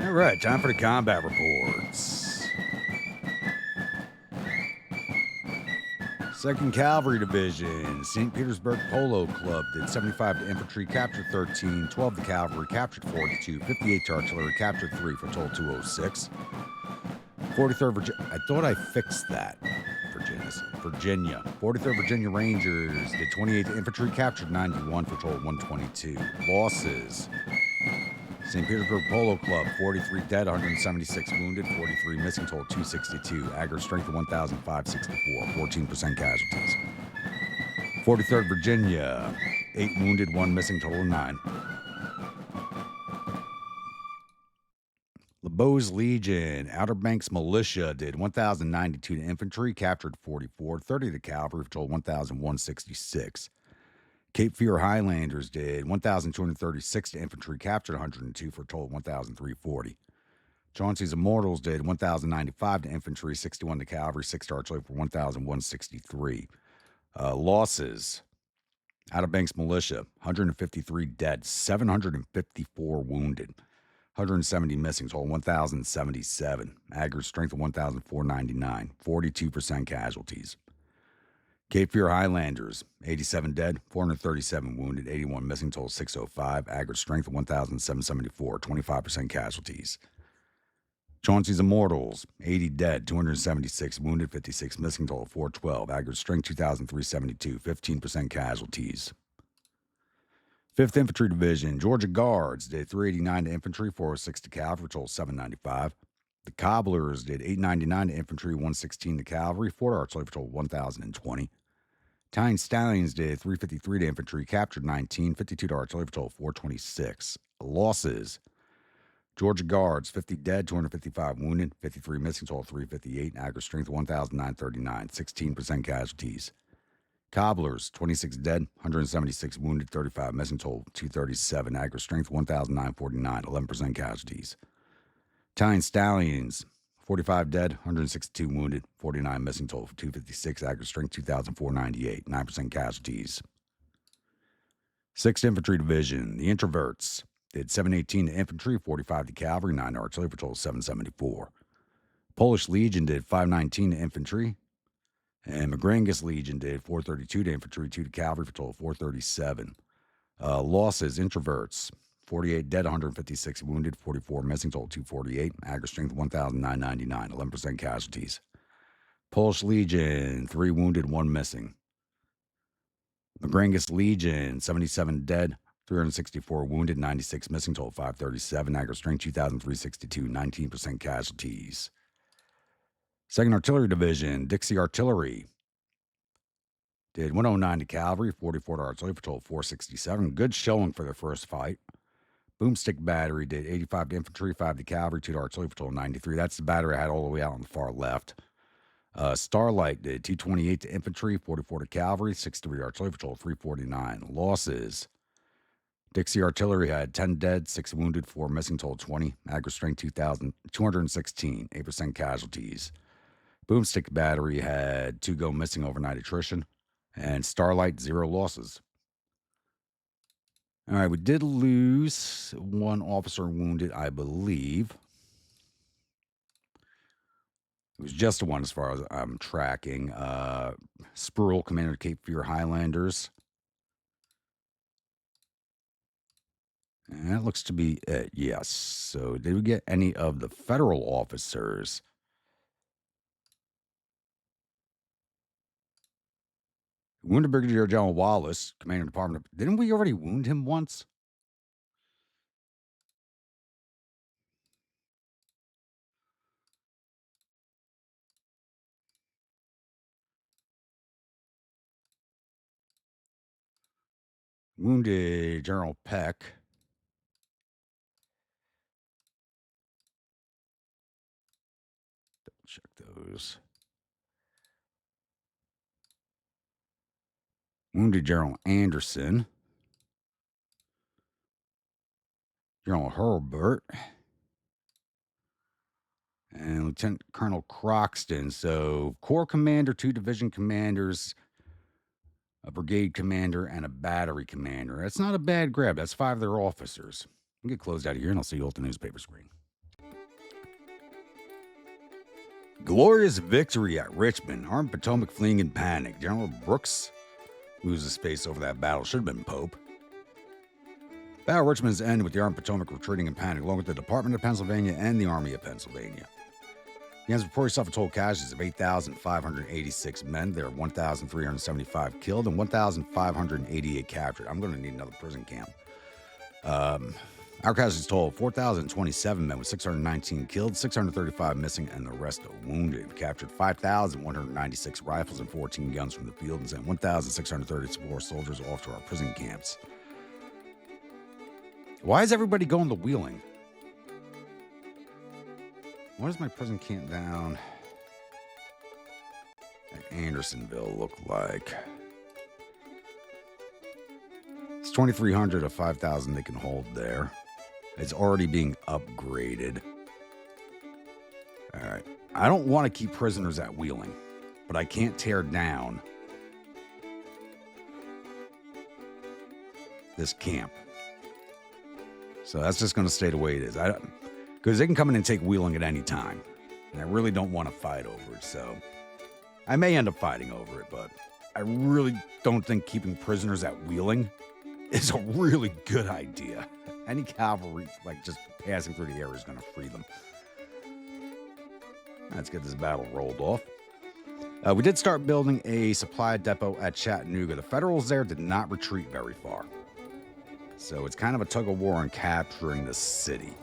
All right, time for the combat reports. 2nd Cavalry Division, St. Petersburg Polo Club did 75 to infantry, captured 13, 12 to cavalry, captured 42, 58 to artillery, captured 3 for a total 206. 43rd Virginia, I thought I fixed that. Virginia. 43rd Virginia Rangers did 28 to infantry, captured 91 for a total 122. Losses. St. Petersburg Polo Club, 43 dead, 176 wounded, 43 missing, total 262. Aggregate strength of 1,564, 14% casualties. 43rd Virginia, 8 wounded, 1 missing, total of 9. LeBeau's Legion, Outer Banks Militia did 1,092 to infantry, captured 44, 30 to cavalry, for total 1,166. Cape Fear Highlanders did 1,236 to infantry, captured 102 for a total of 1,340. Chauncey's Immortals did 1,095 to infantry, 61 to cavalry, 6 to artillery for 1,163. Losses. Outer Banks Militia, 153 dead, 754 wounded, 170 missing, total 1,077. Aggregate strength of 1,499, 42% casualties. Cape Fear Highlanders, 87 dead, 437 wounded, 81 missing, total 605. Aggregate strength of 1,774, 25% casualties. Chauncey's Immortals, 80 dead, 276 wounded, 56 missing, total 412. Aggregate strength 2,372, 15% casualties. 5th Infantry Division, Georgia Guards did 389 to infantry, 406 to cavalry, total 795. The Cobblers did 899 to infantry, 116 to cavalry, 4 to artillery, total 1,020. Italian Stallions did 353 to infantry, captured 19, 52 to artillery, for total 426. Losses. Georgia Guards, 50 dead, 255 wounded, 53 missing, total 358. Aggregate strength 1,939, 16% casualties. Cobblers, 26 dead, 176 wounded, 35 missing, total 237. Aggregate strength 1,949, 11% casualties. Italian Stallions, 45 dead, 162 wounded, 49 missing, total for 256. Aggregate strength 2,498, 9% casualties. 6th Infantry Division, the Introverts, did 718 to infantry, 45 to cavalry, 9 to artillery, for total 774. Polish Legion did 519 to infantry, and Magrangus Legion did 432 to infantry, 2 to cavalry, for total 437. Losses, Introverts, 48 dead, 156 wounded, 44 missing, total 248. Aggregate strength 1,999, 11% casualties. Polish Legion, 3 wounded, 1 missing. Magrangus Legion, 77 dead, 364 wounded, 96 missing, total 537. Aggregate strength 2,362, 19% casualties. 2nd Artillery Division, Dixie Artillery, did 109 to cavalry, 44 to artillery, for total 467. Good showing for their first fight. Boomstick Battery did 85 to infantry, 5 to cavalry, 2 to artillery, for total 93. That's the battery I had all the way out on the far left. Starlight did 228 to infantry, 44 to cavalry, 6 to artillery, for total 349. Losses. Dixie Artillery had 10 dead, 6 wounded, 4 missing, total 20. Aggregate strength 2,216, 8% casualties. Boomstick Battery had 2 go missing overnight attrition. And Starlight, 0 losses. All right, we did lose 1 officer wounded, I believe. It was just 1 as far as I'm tracking. Spruill, commander of Cape Fear Highlanders. And that looks to be it, yes. So did we get any of the federal officers? Wounded Brigadier General Wallace, commander of Department of... Didn't we already wound him once? Wounded General Peck. Double check those. Wounded General Anderson. General Herbert. And Lieutenant Colonel Croxton. So, Corps Commander, 2 Division Commanders, a Brigade Commander, and a Battery Commander. That's not a bad grab. That's 5 of their officers. I'll get closed out of here, and I'll see you all at the newspaper screen. Glorious victory at Richmond. Armed Potomac fleeing in panic. General Brooks loses space over that battle. Should have been Pope. Battle of Richmond's ended with the Armed Potomac retreating in panic, along with the Department of Pennsylvania and the Army of Pennsylvania. The Yankees reported suffered total casualties of 8,586 men. There are 1,375 killed and 1,588 captured. I'm going to need another prison camp. Our casualties total 4,027 men with 619 killed, 635 missing, and the rest wounded. We captured 5,196 rifles and 14 guns from the field and sent 1,634 soldiers off to our prison camps. Why is everybody going to Wheeling? What does my prison camp down at Andersonville look like? It's 2,300 of 5,000 they can hold there. It's already being upgraded. All right. I don't want to keep prisoners at Wheeling, but I can't tear down this camp. So that's just going to stay the way it is. Because they can come in and take Wheeling at any time. And I really don't want to fight over it. So I may end up fighting over it, but I really don't think keeping prisoners at Wheeling is a really good idea. Any cavalry, like just passing through the area, is going to free them. Let's get this battle rolled off. We did start building a supply depot at Chattanooga. The Federals there did not retreat very far. So it's kind of a tug of war on capturing the city.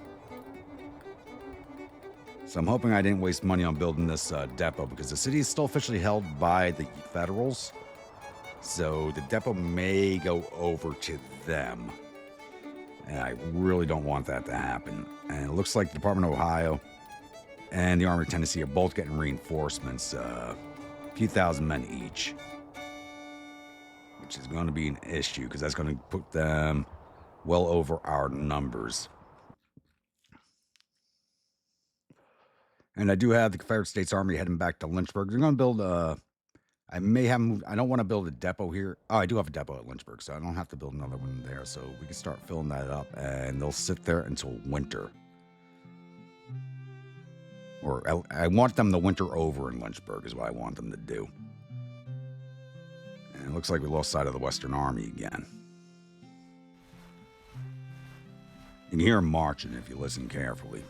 So I'm hoping I didn't waste money on building this depot because the city is still officially held by the Federals. So the depot may go over to them. And I really don't want that to happen. And it looks like the Department of Ohio and the Army of Tennessee are both getting reinforcements, a few thousand men each. Which is going to be an issue because that's going to put them well over our numbers. And I do have the Confederate States Army heading back to Lynchburg. They're going to build I may have moved. I don't want to build a depot here. Oh, I do have a depot at Lynchburg, so I don't have to build another one there. So we can start filling that up, and they'll sit there until winter. Or I want them to winter over in Lynchburg is what I want them to do. And it looks like we lost sight of the Western Army again. You can hear them marching if you listen carefully.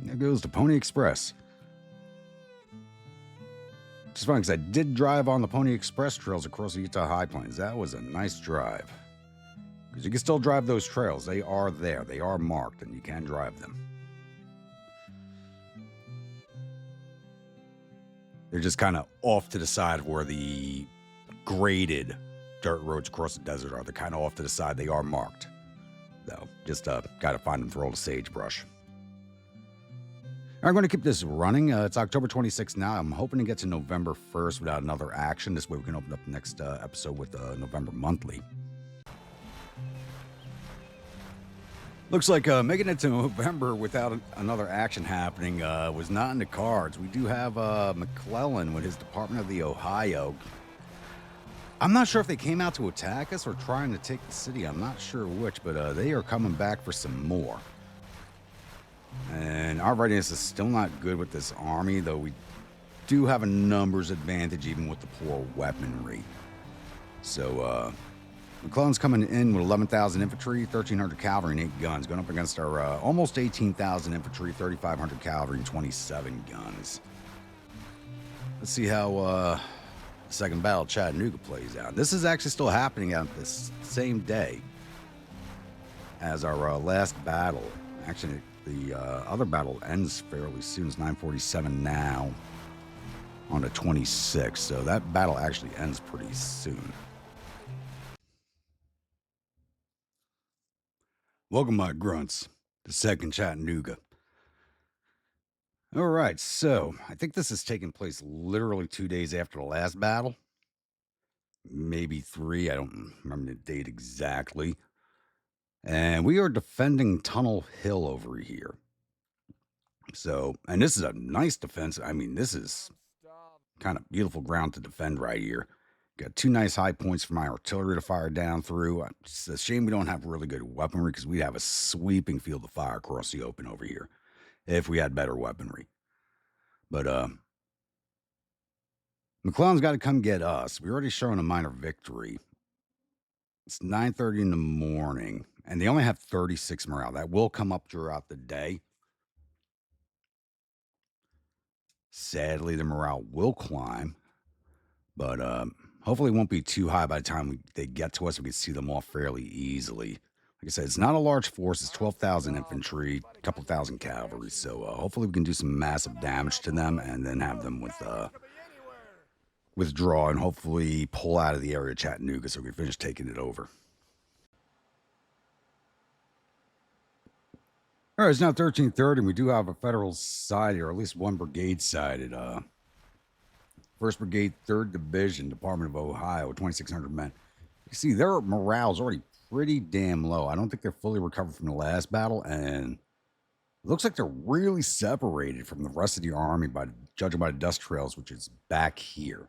There goes the Pony Express. Which is fun because I did drive on the Pony Express trails across the Utah High Plains. That was a nice drive. Because you can still drive those trails. They are there. They are marked and you can drive them. They're just kind of off to the side of where the graded dirt roads across the desert are. They're kind of off to the side. They are marked, though. Just got to find them through all the sagebrush. I'm going to keep this running. It's October 26th now. I'm hoping to get to November 1st without another action. This way we can open up the next episode with November monthly. Looks like making it to November without another action happening was not in the cards. We do have McClellan with his Department of the Ohio. I'm not sure if they came out to attack us or trying to take the city. I'm not sure which, but they are coming back for some more. And our readiness is still not good with this army, though we do have a numbers advantage even with the poor weaponry. So, McClellan's coming in with 11,000 infantry, 1,300 cavalry, and 8 guns, going up against our almost 18,000 infantry, 3,500 cavalry, and 27 guns. Let's see how the Second Battle of Chattanooga plays out. This is actually still happening on this same day as our last battle. Actually, the other battle ends fairly soon. It's 9:47 now. on the 26th, so that battle actually ends pretty soon. Welcome, my grunts, to 2nd Chattanooga. All right, so I think this is taking place literally 2 days after the last battle. Maybe 3, I don't remember the date exactly. And we are defending Tunnel Hill over here. So, and this is a nice defense. I mean, this is kind of beautiful ground to defend right here. Got 2 nice high points for my artillery to fire down through. It's a shame we don't have really good weaponry because we'd have a sweeping field of fire across the open over here if we had better weaponry. But McClellan's got to come get us. We already shown a minor victory. It's 9:30 in the morning, and they only have 36 morale. That will come up throughout the day. Sadly, the morale will climb, but hopefully it won't be too high by the time they get to us. We can see them off fairly easily. Like I said, it's not a large force. It's 12,000 infantry, a couple thousand cavalry. So hopefully we can do some massive damage to them and then have them with withdraw and hopefully pull out of the area of Chattanooga so we can finish taking it over. All right, it's now 13:30, and we do have a federal side here, or at least one brigade sided. 1st Brigade, 3rd Division, Department of Ohio, 2,600 men. You see, their morale's already pretty damn low. I don't think they're fully recovered from the last battle, and it looks like they're really separated from the rest of the army by judging by the dust trails, which is back here.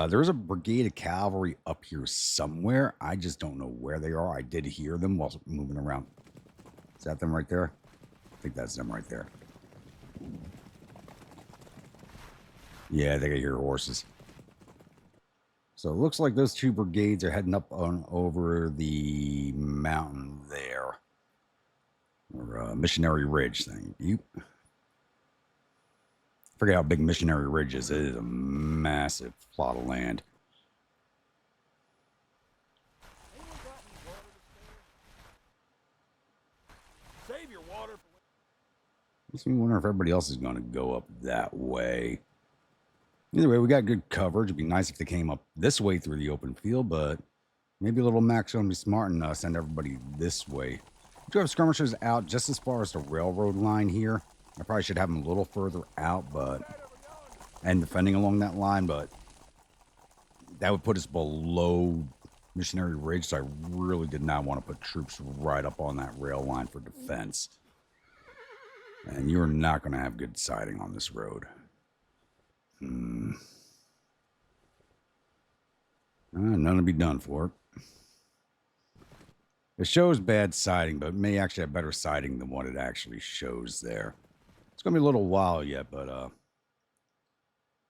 There is a brigade of cavalry up here somewhere. I just don't know where they are. I did hear them while moving around. Is that them right there? I think that's them right there. Yeah, they got your horses. So it looks like those 2 brigades are heading up on over the mountain there. Or Missionary Ridge thing. You forget how big Missionary Ridge is. It is a massive plot of land. Save your water. Makes me wonder if everybody else is going to go up that way. Either way, we got good coverage. It'd be nice if they came up this way through the open field, but maybe little Mac's going to be smart and send everybody this way. We do have skirmishers out just as far as the railroad line here. I probably should have them a little further out, and defending along that line, but that would put us below Missionary Ridge, so I really did not want to put troops right up on that rail line for defense. And you're not going to have good siding on this road. None to be done for it. It shows bad siding, but it may actually have better siding than what it actually shows there. It's going to be a little while yet, but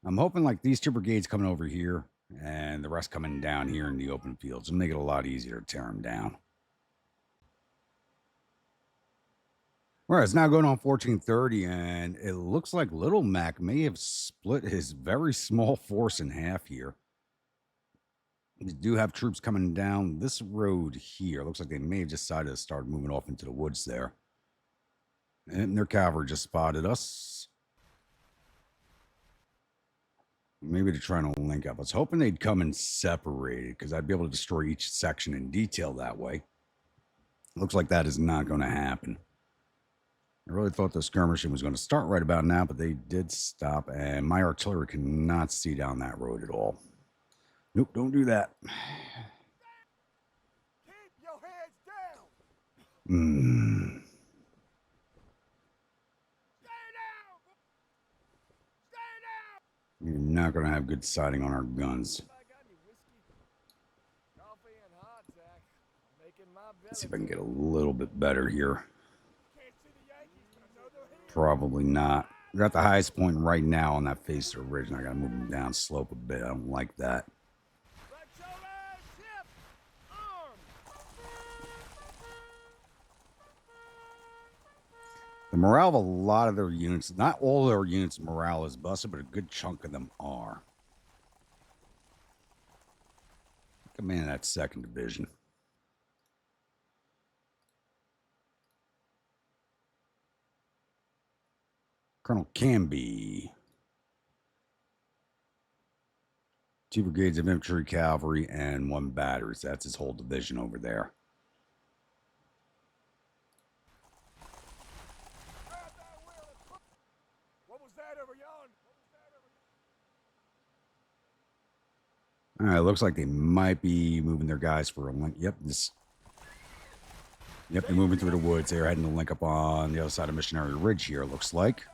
I'm hoping like these 2 brigades coming over here and the rest coming down here in the open fields will make it a lot easier to tear them down. All right, it's now going on 14:30, and it looks like Little Mac may have split his very small force in half here. We do have troops coming down this road here. Looks like they may have decided to start moving off into the woods there. And their cavalry just spotted us. Maybe they're trying to link up. I was hoping they'd come in separated because I'd be able to destroy each section in detail that way. Looks like that is not going to happen. I really thought the skirmishing was going to start right about now, but they did stop, and my artillery cannot see down that road at all. Nope, don't do that. Keep your heads down. Stay down. Stay down. You're not going to have good sighting on our guns. I got any whiskey, coffee, and hardtack. I'm making my belly. Let's see if I can get a little bit better here. Can't see the Yankees, but I know they're here. Probably not. We're at the highest point right now on that face of the ridge, and I got to move them down slope a bit. I don't like that. Black shoulders, ship, armed. The morale of a lot of their units, not all their units' morale is busted, but a good chunk of them are. Command that 2nd Division. Colonel Canby. 2 brigades of infantry, cavalry, and 1 battery. So that's his whole division over there. What was that over yonder? All right, looks like they might be moving their guys for a link. Yep, they're moving through the woods. They're heading to link up on the other side of Missionary Ridge here, it looks like.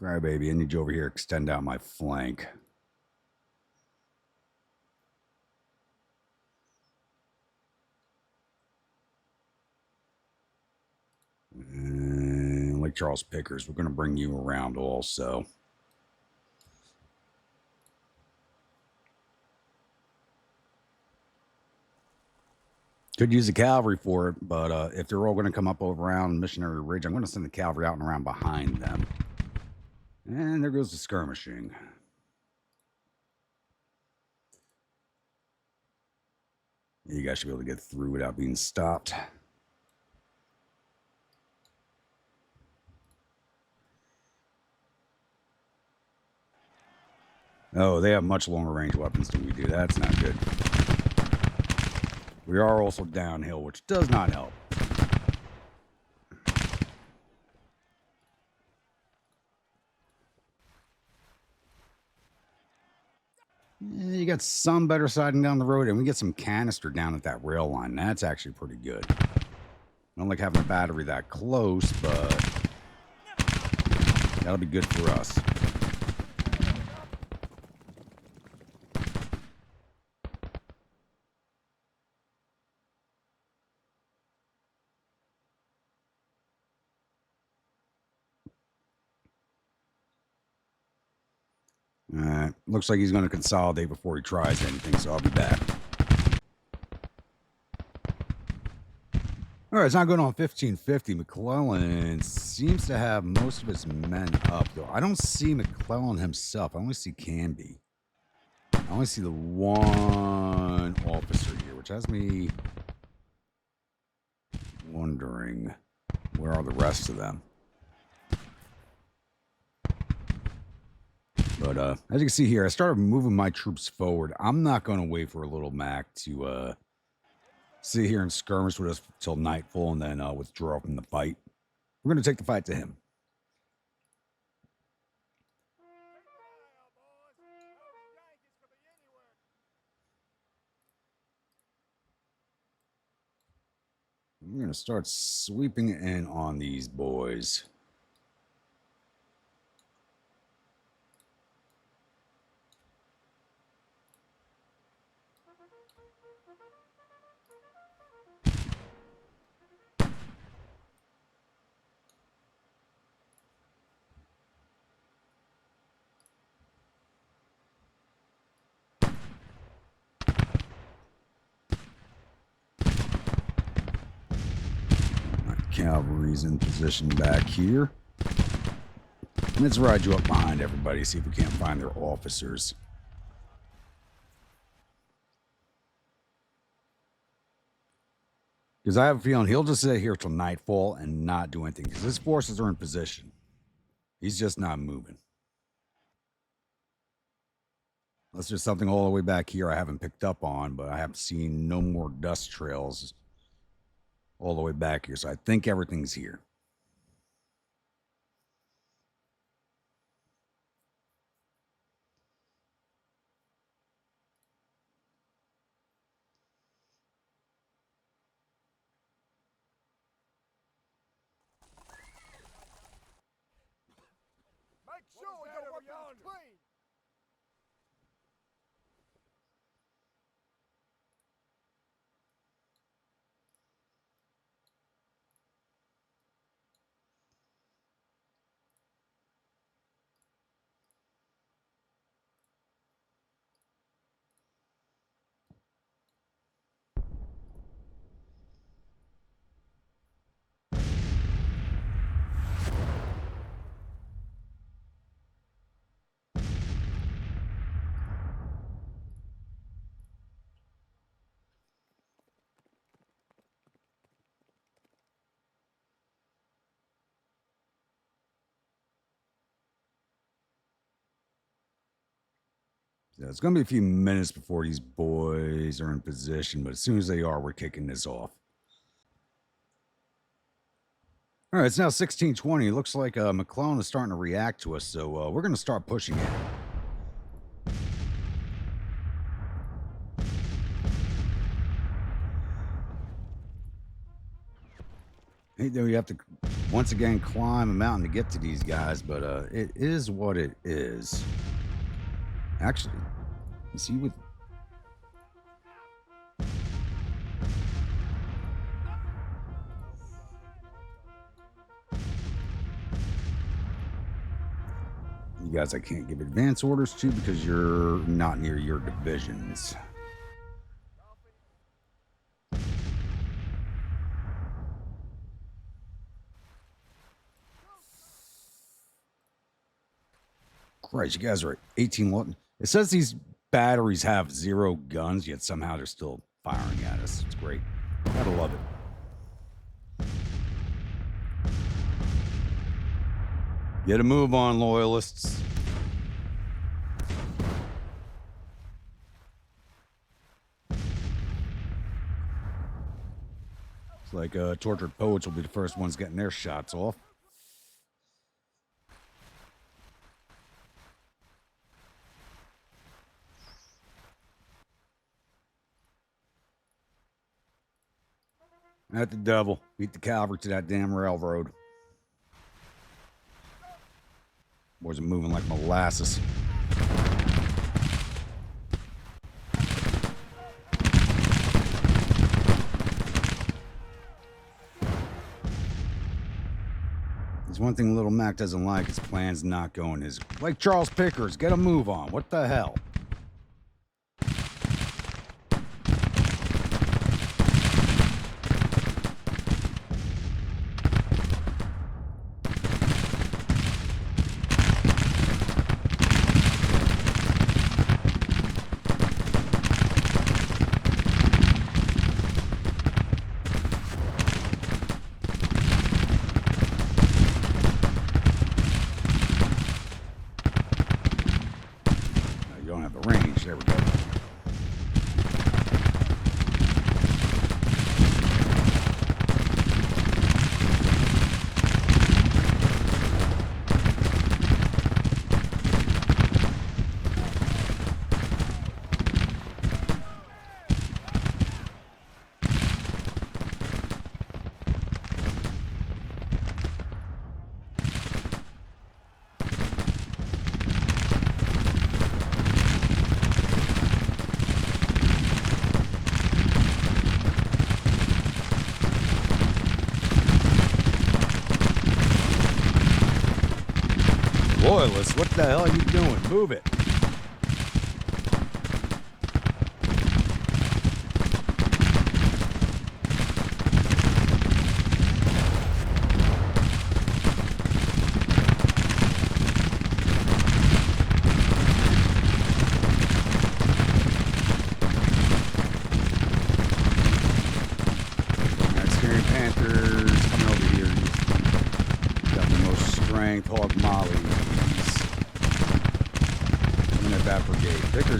Crybaby, I need you over here. Extend out my flank. And Lake Charles Pickers, we're going to bring you around also. Could use the cavalry for it, but if they're all going to come up over around Missionary Ridge, I'm going to send the cavalry out and around behind them. And there goes the skirmishing. You guys should be able to get through without being stopped. Oh, they have much longer range weapons than we do. That's not good. We are also downhill, which does not help. Yeah, you got some better siding down the road, and we get some canister down at that rail line. That's actually pretty good. I don't like having a battery that close, but that'll be good for us. Looks like he's going to consolidate before he tries anything, so I'll be back. All right, it's not going on 1550. McClellan seems to have most of his men up, though. I don't see McClellan himself. I only see Canby. I only see the one officer here, which has me wondering where are the rest of them. But as you can see here, I started moving my troops forward. I'm not going to wait for a little Mac to sit here and skirmish with us till nightfall and then withdraw from the fight. We're going to take the fight to him. We're going to start sweeping in on these boys. Cavalry's in position back here. Let's ride you up behind everybody, see if we can't find their officers. Because I have a feeling he'll just sit here till nightfall and not do anything. Because his forces are in position. He's just not moving. Unless there's something all the way back here I haven't picked up on, but I have seen no more dust trails all the way back here. So I think everything's here. Make sure we got over yonder. Clean. So it's going to be a few minutes before these boys are in position, but as soon as they are, we're kicking this off. All right, it's now 16:20. It looks like McClellan is starting to react to us, so we're going to start pushing it. We have to, once again, climb a mountain to get to these guys, but it is what it is. Actually, you see with... You guys I can't give advance orders to because you're not near your divisions. Christ, you guys are at 18 Lawton. It says these batteries have 0 guns, yet somehow they're still firing at us. It's great. Gotta love it. Get a move on, loyalists. It's like tortured poets will be the first ones getting their shots off. At the devil. Beat the cavalry to that damn railroad. Boys are moving like molasses. There's one thing Little Mac doesn't like. His plan's not going his... Like Charles Pickers, get a move on. What the hell? Loyalists, what the hell are you doing? Move it.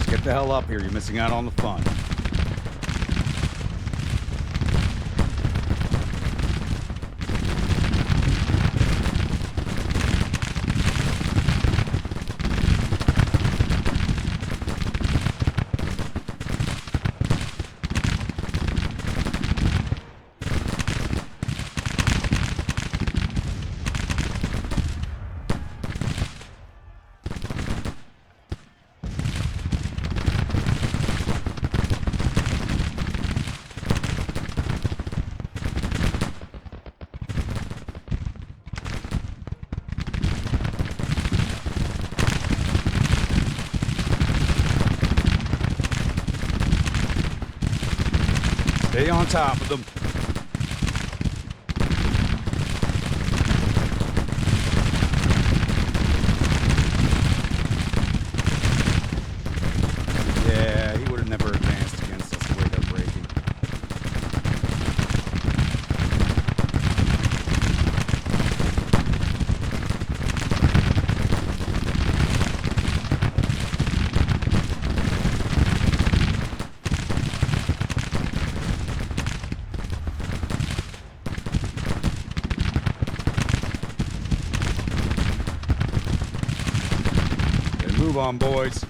Get the hell up here. You're missing out on the fun. Stay on top of them. Yeah, he would have never advanced against us the way they're breaking. Move on, boys.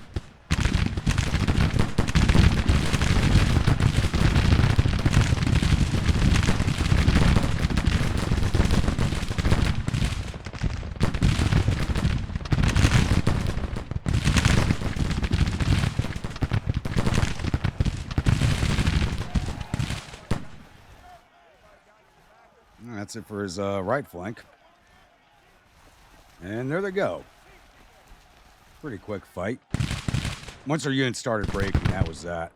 That's it for his right flank. And there they go. Pretty quick fight. Once our unit started breaking, that was that.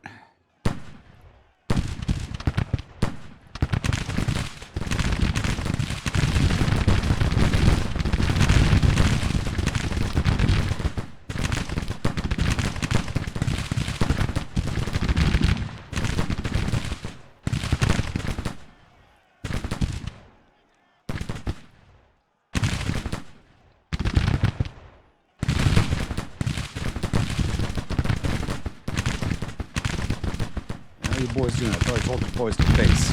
How you boys doing? I thought I told you boys to face.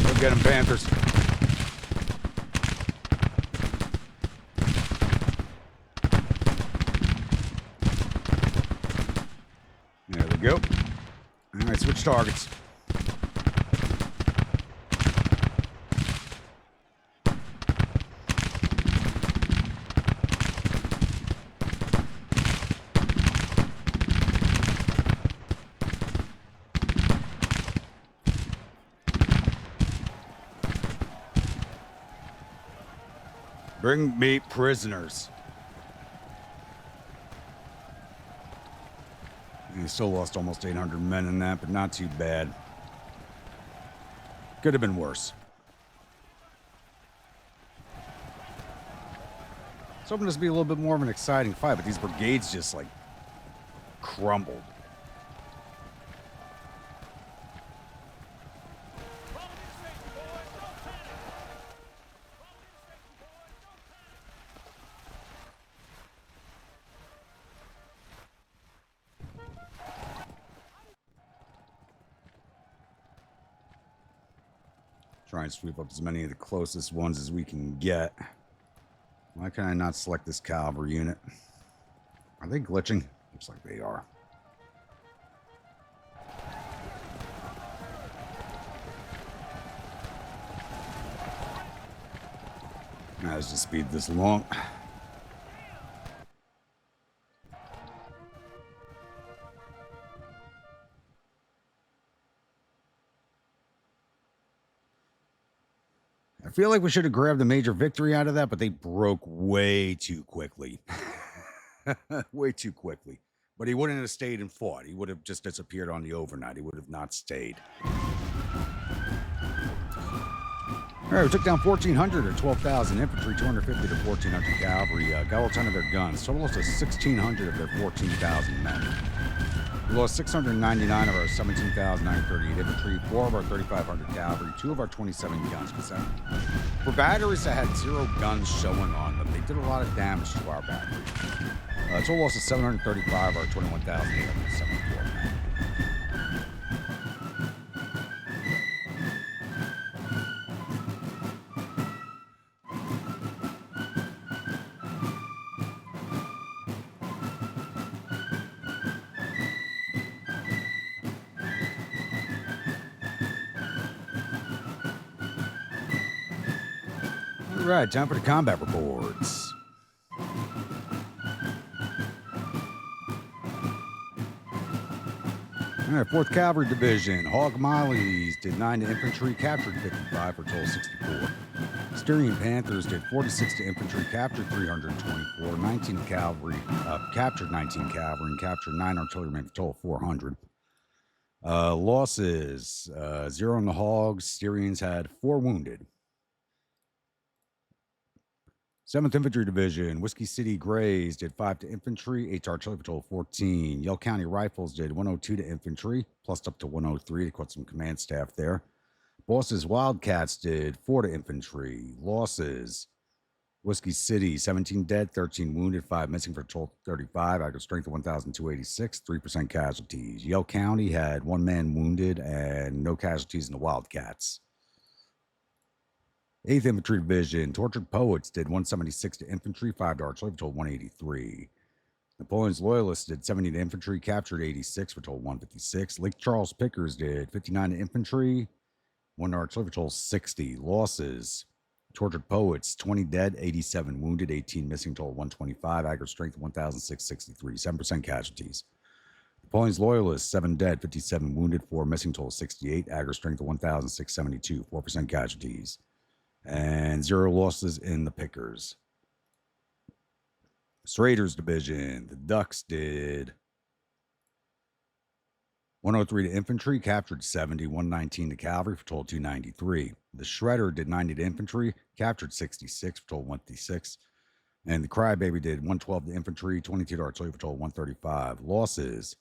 Go get him, Panthers. There we go. All right, switch targets. Bring me prisoners. He still lost almost 800 men in that, but not too bad. Could have been worse. I was hoping this would be a little bit more of an exciting fight, but these brigades just, like, crumbled. Try and sweep up as many of the closest ones as we can get. Why can I not select this cavalry unit? Are they glitching? Looks like they are. Let's just speed this along. I feel like we should have grabbed a major victory out of that, but they broke way too quickly. Way too quickly. But he wouldn't have stayed and fought. He would have just disappeared on the overnight. He would have not stayed. All right, we took down 1,400 or 12,000 infantry, 250 to 1,400 cavalry. Got all 10 of their guns. Total loss of 1,600 of their 14,000 men. We lost 699 of our 17,938 infantry, 4 of our 3,500 cavalry, 2 of our 27 guns. For batteries that had 0 guns showing on them, they did a lot of damage to our battery. Total loss of 735 of our 21,874 men. All right, time for the combat reports. All right, 4th Cavalry Division. Hog Mollies did 9 to infantry, captured 55 for a total of 64. Styrian Panthers did 46 to infantry, captured 324. 19 cavalry, captured 19 cavalry, and captured 9 artillerymen for a total of 400. Losses, 0 on the Hogs. Styrians had 4 wounded. 7th Infantry Division, Whiskey City Grays did 5 to infantry, 8 to artillery for a total of 14. Yell County Rifles did 102 to infantry, plus up to 103. They caught some command staff there. Bosses Wildcats did 4 to infantry. Losses: Whiskey City, 17 dead, 13 wounded, 5 missing for a total of 35. Aggregate strength of 1,286, 3% casualties. Yell County had 1 man wounded and no casualties in the Wildcats. 8th Infantry Division, Tortured Poets did 176 to infantry, 5 to artillery for a total of 183. Napoleon's Loyalists did 70 to infantry, captured 86 for a total of 156. Lake Charles Pickers did 59 to infantry, 1 to artillery for a total of 60. Losses: Tortured Poets, 20 dead, 87 wounded, 18 missing, total 125. Aggregate strength 1,663, 7% casualties. Napoleon's Loyalists, 7 dead, 57 wounded, 4 missing, total 68. Aggregate strength of 1,672, 4% casualties. And 0 losses in the Pickers. Raiders Division, the Ducks did 103 to infantry, captured 70, 119 to cavalry for total 293. The Shredder did 90 to infantry, captured 66 for total 156. And the Crybaby did 112 to infantry, 22 to artillery for total 135. Losses: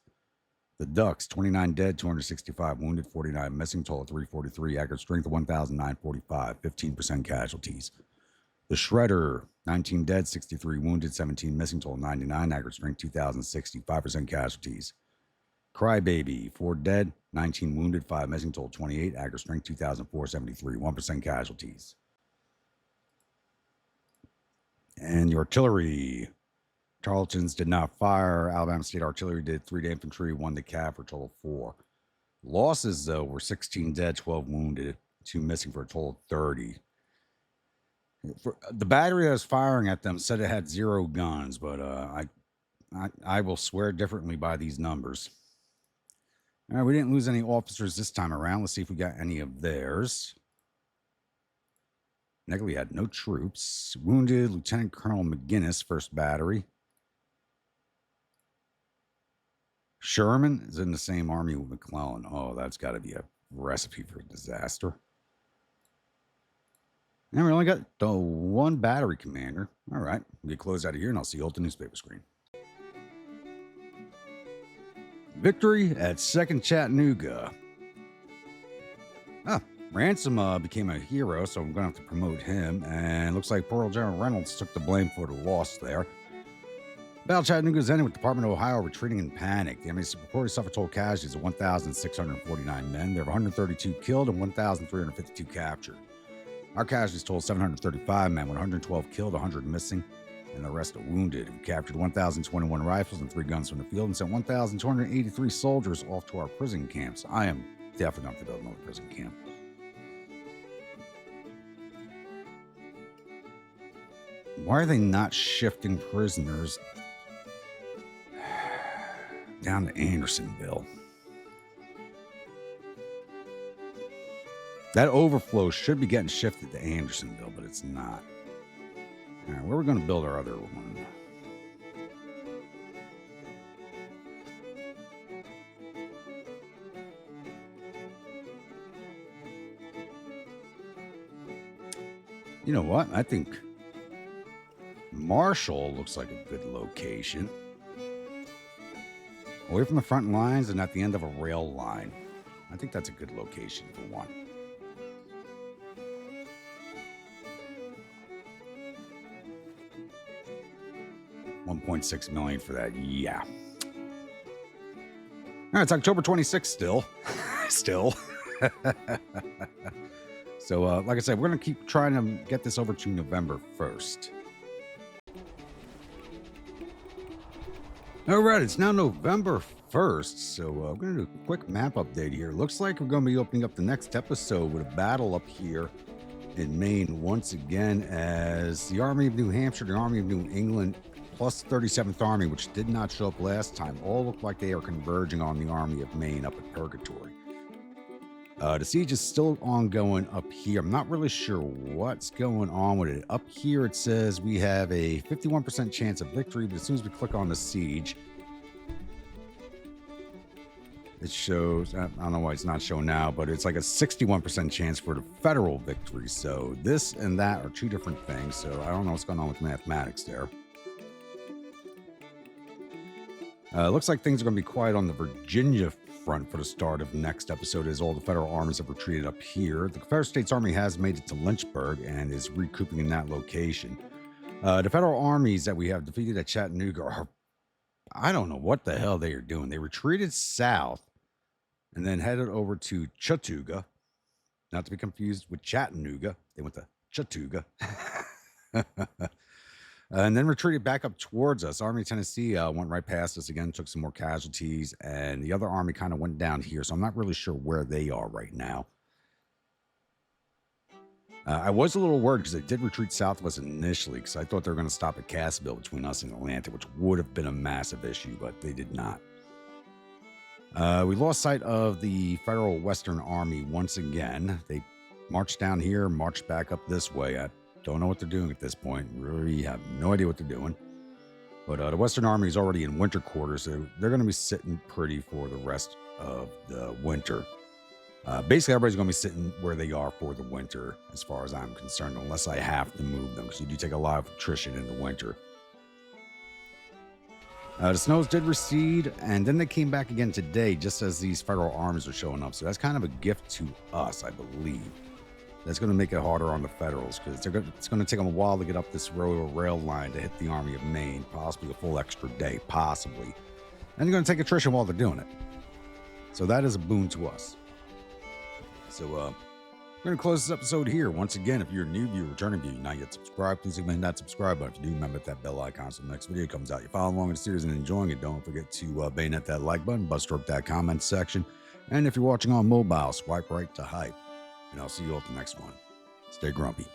the Ducks, 29 dead, 265 wounded, 49 missing, total of 343. Aggregate strength of 1,945, 15% casualties. The Shredder, 19 dead, 63 wounded, 17 missing, total 99. Aggregate strength 2,060, 5% casualties. Crybaby, 4 dead, 19 wounded, 5 missing, total 28. Aggregate strength 2,473, 1% casualties. And the artillery: Tarleton's did not fire. Alabama State Artillery did 3 to infantry, 1 to cav for a total of 4. Losses, though, were 16 dead, 12 wounded, 2 missing for a total of 30. The battery that was firing at them said it had 0 guns, but I will swear differently by these numbers. All right, we didn't lose any officers this time around. Let's see if we got any of theirs. Negley had no troops. Wounded: Lieutenant Colonel McGinnis, 1st Battery. Sherman is in the same army with McClellan. Oh, that's got to be a recipe for disaster. And we only got the 1 battery commander. All right, we'll get closed out of here, and I'll see you all at the newspaper screen. Victory at 2nd Chattanooga. Ransom became a hero, so I'm going to have to promote him. And looks like poor old General Reynolds took the blame for the loss there. Battle of Chattanooga is ended with the Department of Ohio retreating in panic. The enemy reported suffered total casualties of 1,649 men. There were 132 killed and 1,352 captured. Our casualties totaled 735 men, with 112 killed, 100 missing, and the rest are wounded. We captured 1,021 rifles and 3 guns from the field and sent 1,283 soldiers off to our prison camps. I am definitely going to have to build another prison camp. Why are they not shifting prisoners down to Andersonville? That overflow should be getting shifted to Andersonville, but it's not. All right, where are we going to build our other one? You know what? I think Marshall looks like a good location. Away from the front lines and at the end of a rail line. I think that's a good location for one. $1.6 million for that. Yeah. All right, it's October 26th still. Still. So, like I said, we're going to keep trying to get this over to November 1st. All right, it's now November 1st, so we're going to do a quick map update here. Looks like we're going to be opening up the next episode with a battle up here in Maine once again, as the Army of New Hampshire, the Army of New England, plus the 37th Army, which did not show up last time, all look like they are converging on the Army of Maine up at Purgatory. The siege is still ongoing up here. I'm not really sure what's going on with it. Up here it says we have a 51% chance of victory, but as soon as we click on the siege, it shows, I don't know why it's not showing now, but it's like a 61% chance for the federal victory. So this and that are 2 different things. So I don't know what's going on with mathematics there. Looks like things are going to be quiet on the Virginia front for the start of next episode, as all the federal armies have retreated up here. The Confederate States Army has made it to Lynchburg and is recouping in that location. The federal armies that we have defeated at Chattanooga are, I don't know what the hell they are doing. They retreated south and then headed over to Chattanooga, not to be confused with Chattanooga. They went to Chattanooga. And then retreated back up towards us. Army of Tennessee went right past us again, took some more casualties, and the other army kind of went down here, so I'm not really sure where they are right now. I was a little worried because they did retreat south of us initially, because I thought they were going to stop at Cassville between us and Atlanta, which would have been a massive issue, but they did not. We lost sight of the Federal Western Army once again. They marched down here, marched back up this way. I don't know what they're doing at this point. Really have no idea what they're doing. But the Western Army is already in winter quarters, so they're going to be sitting pretty for the rest of the winter. Basically, everybody's going to be sitting where they are for the winter, as far as I'm concerned, unless I have to move them, because you do take a lot of attrition in the winter. The snows did recede, and then they came back again today, just as these federal armies are showing up. So that's kind of a gift to us, I believe. That's going to make it harder on the Federals, because it's going to take them a while to get up this rail line to hit the Army of Maine, possibly a full extra day, possibly. And they're going to take attrition while they're doing it. So that is a boon to us. So we're going to close this episode here. Once again, if you're a new viewer, returning viewer, not yet subscribed, please hit that subscribe button. If you do, remember that bell icon so the next video comes out. You follow along in the series and enjoying it, don't forget to bayonet that like button, bust stroke that comment section. And if you're watching on mobile, swipe right to hype. And I'll see you all at the next one. Stay grumpy.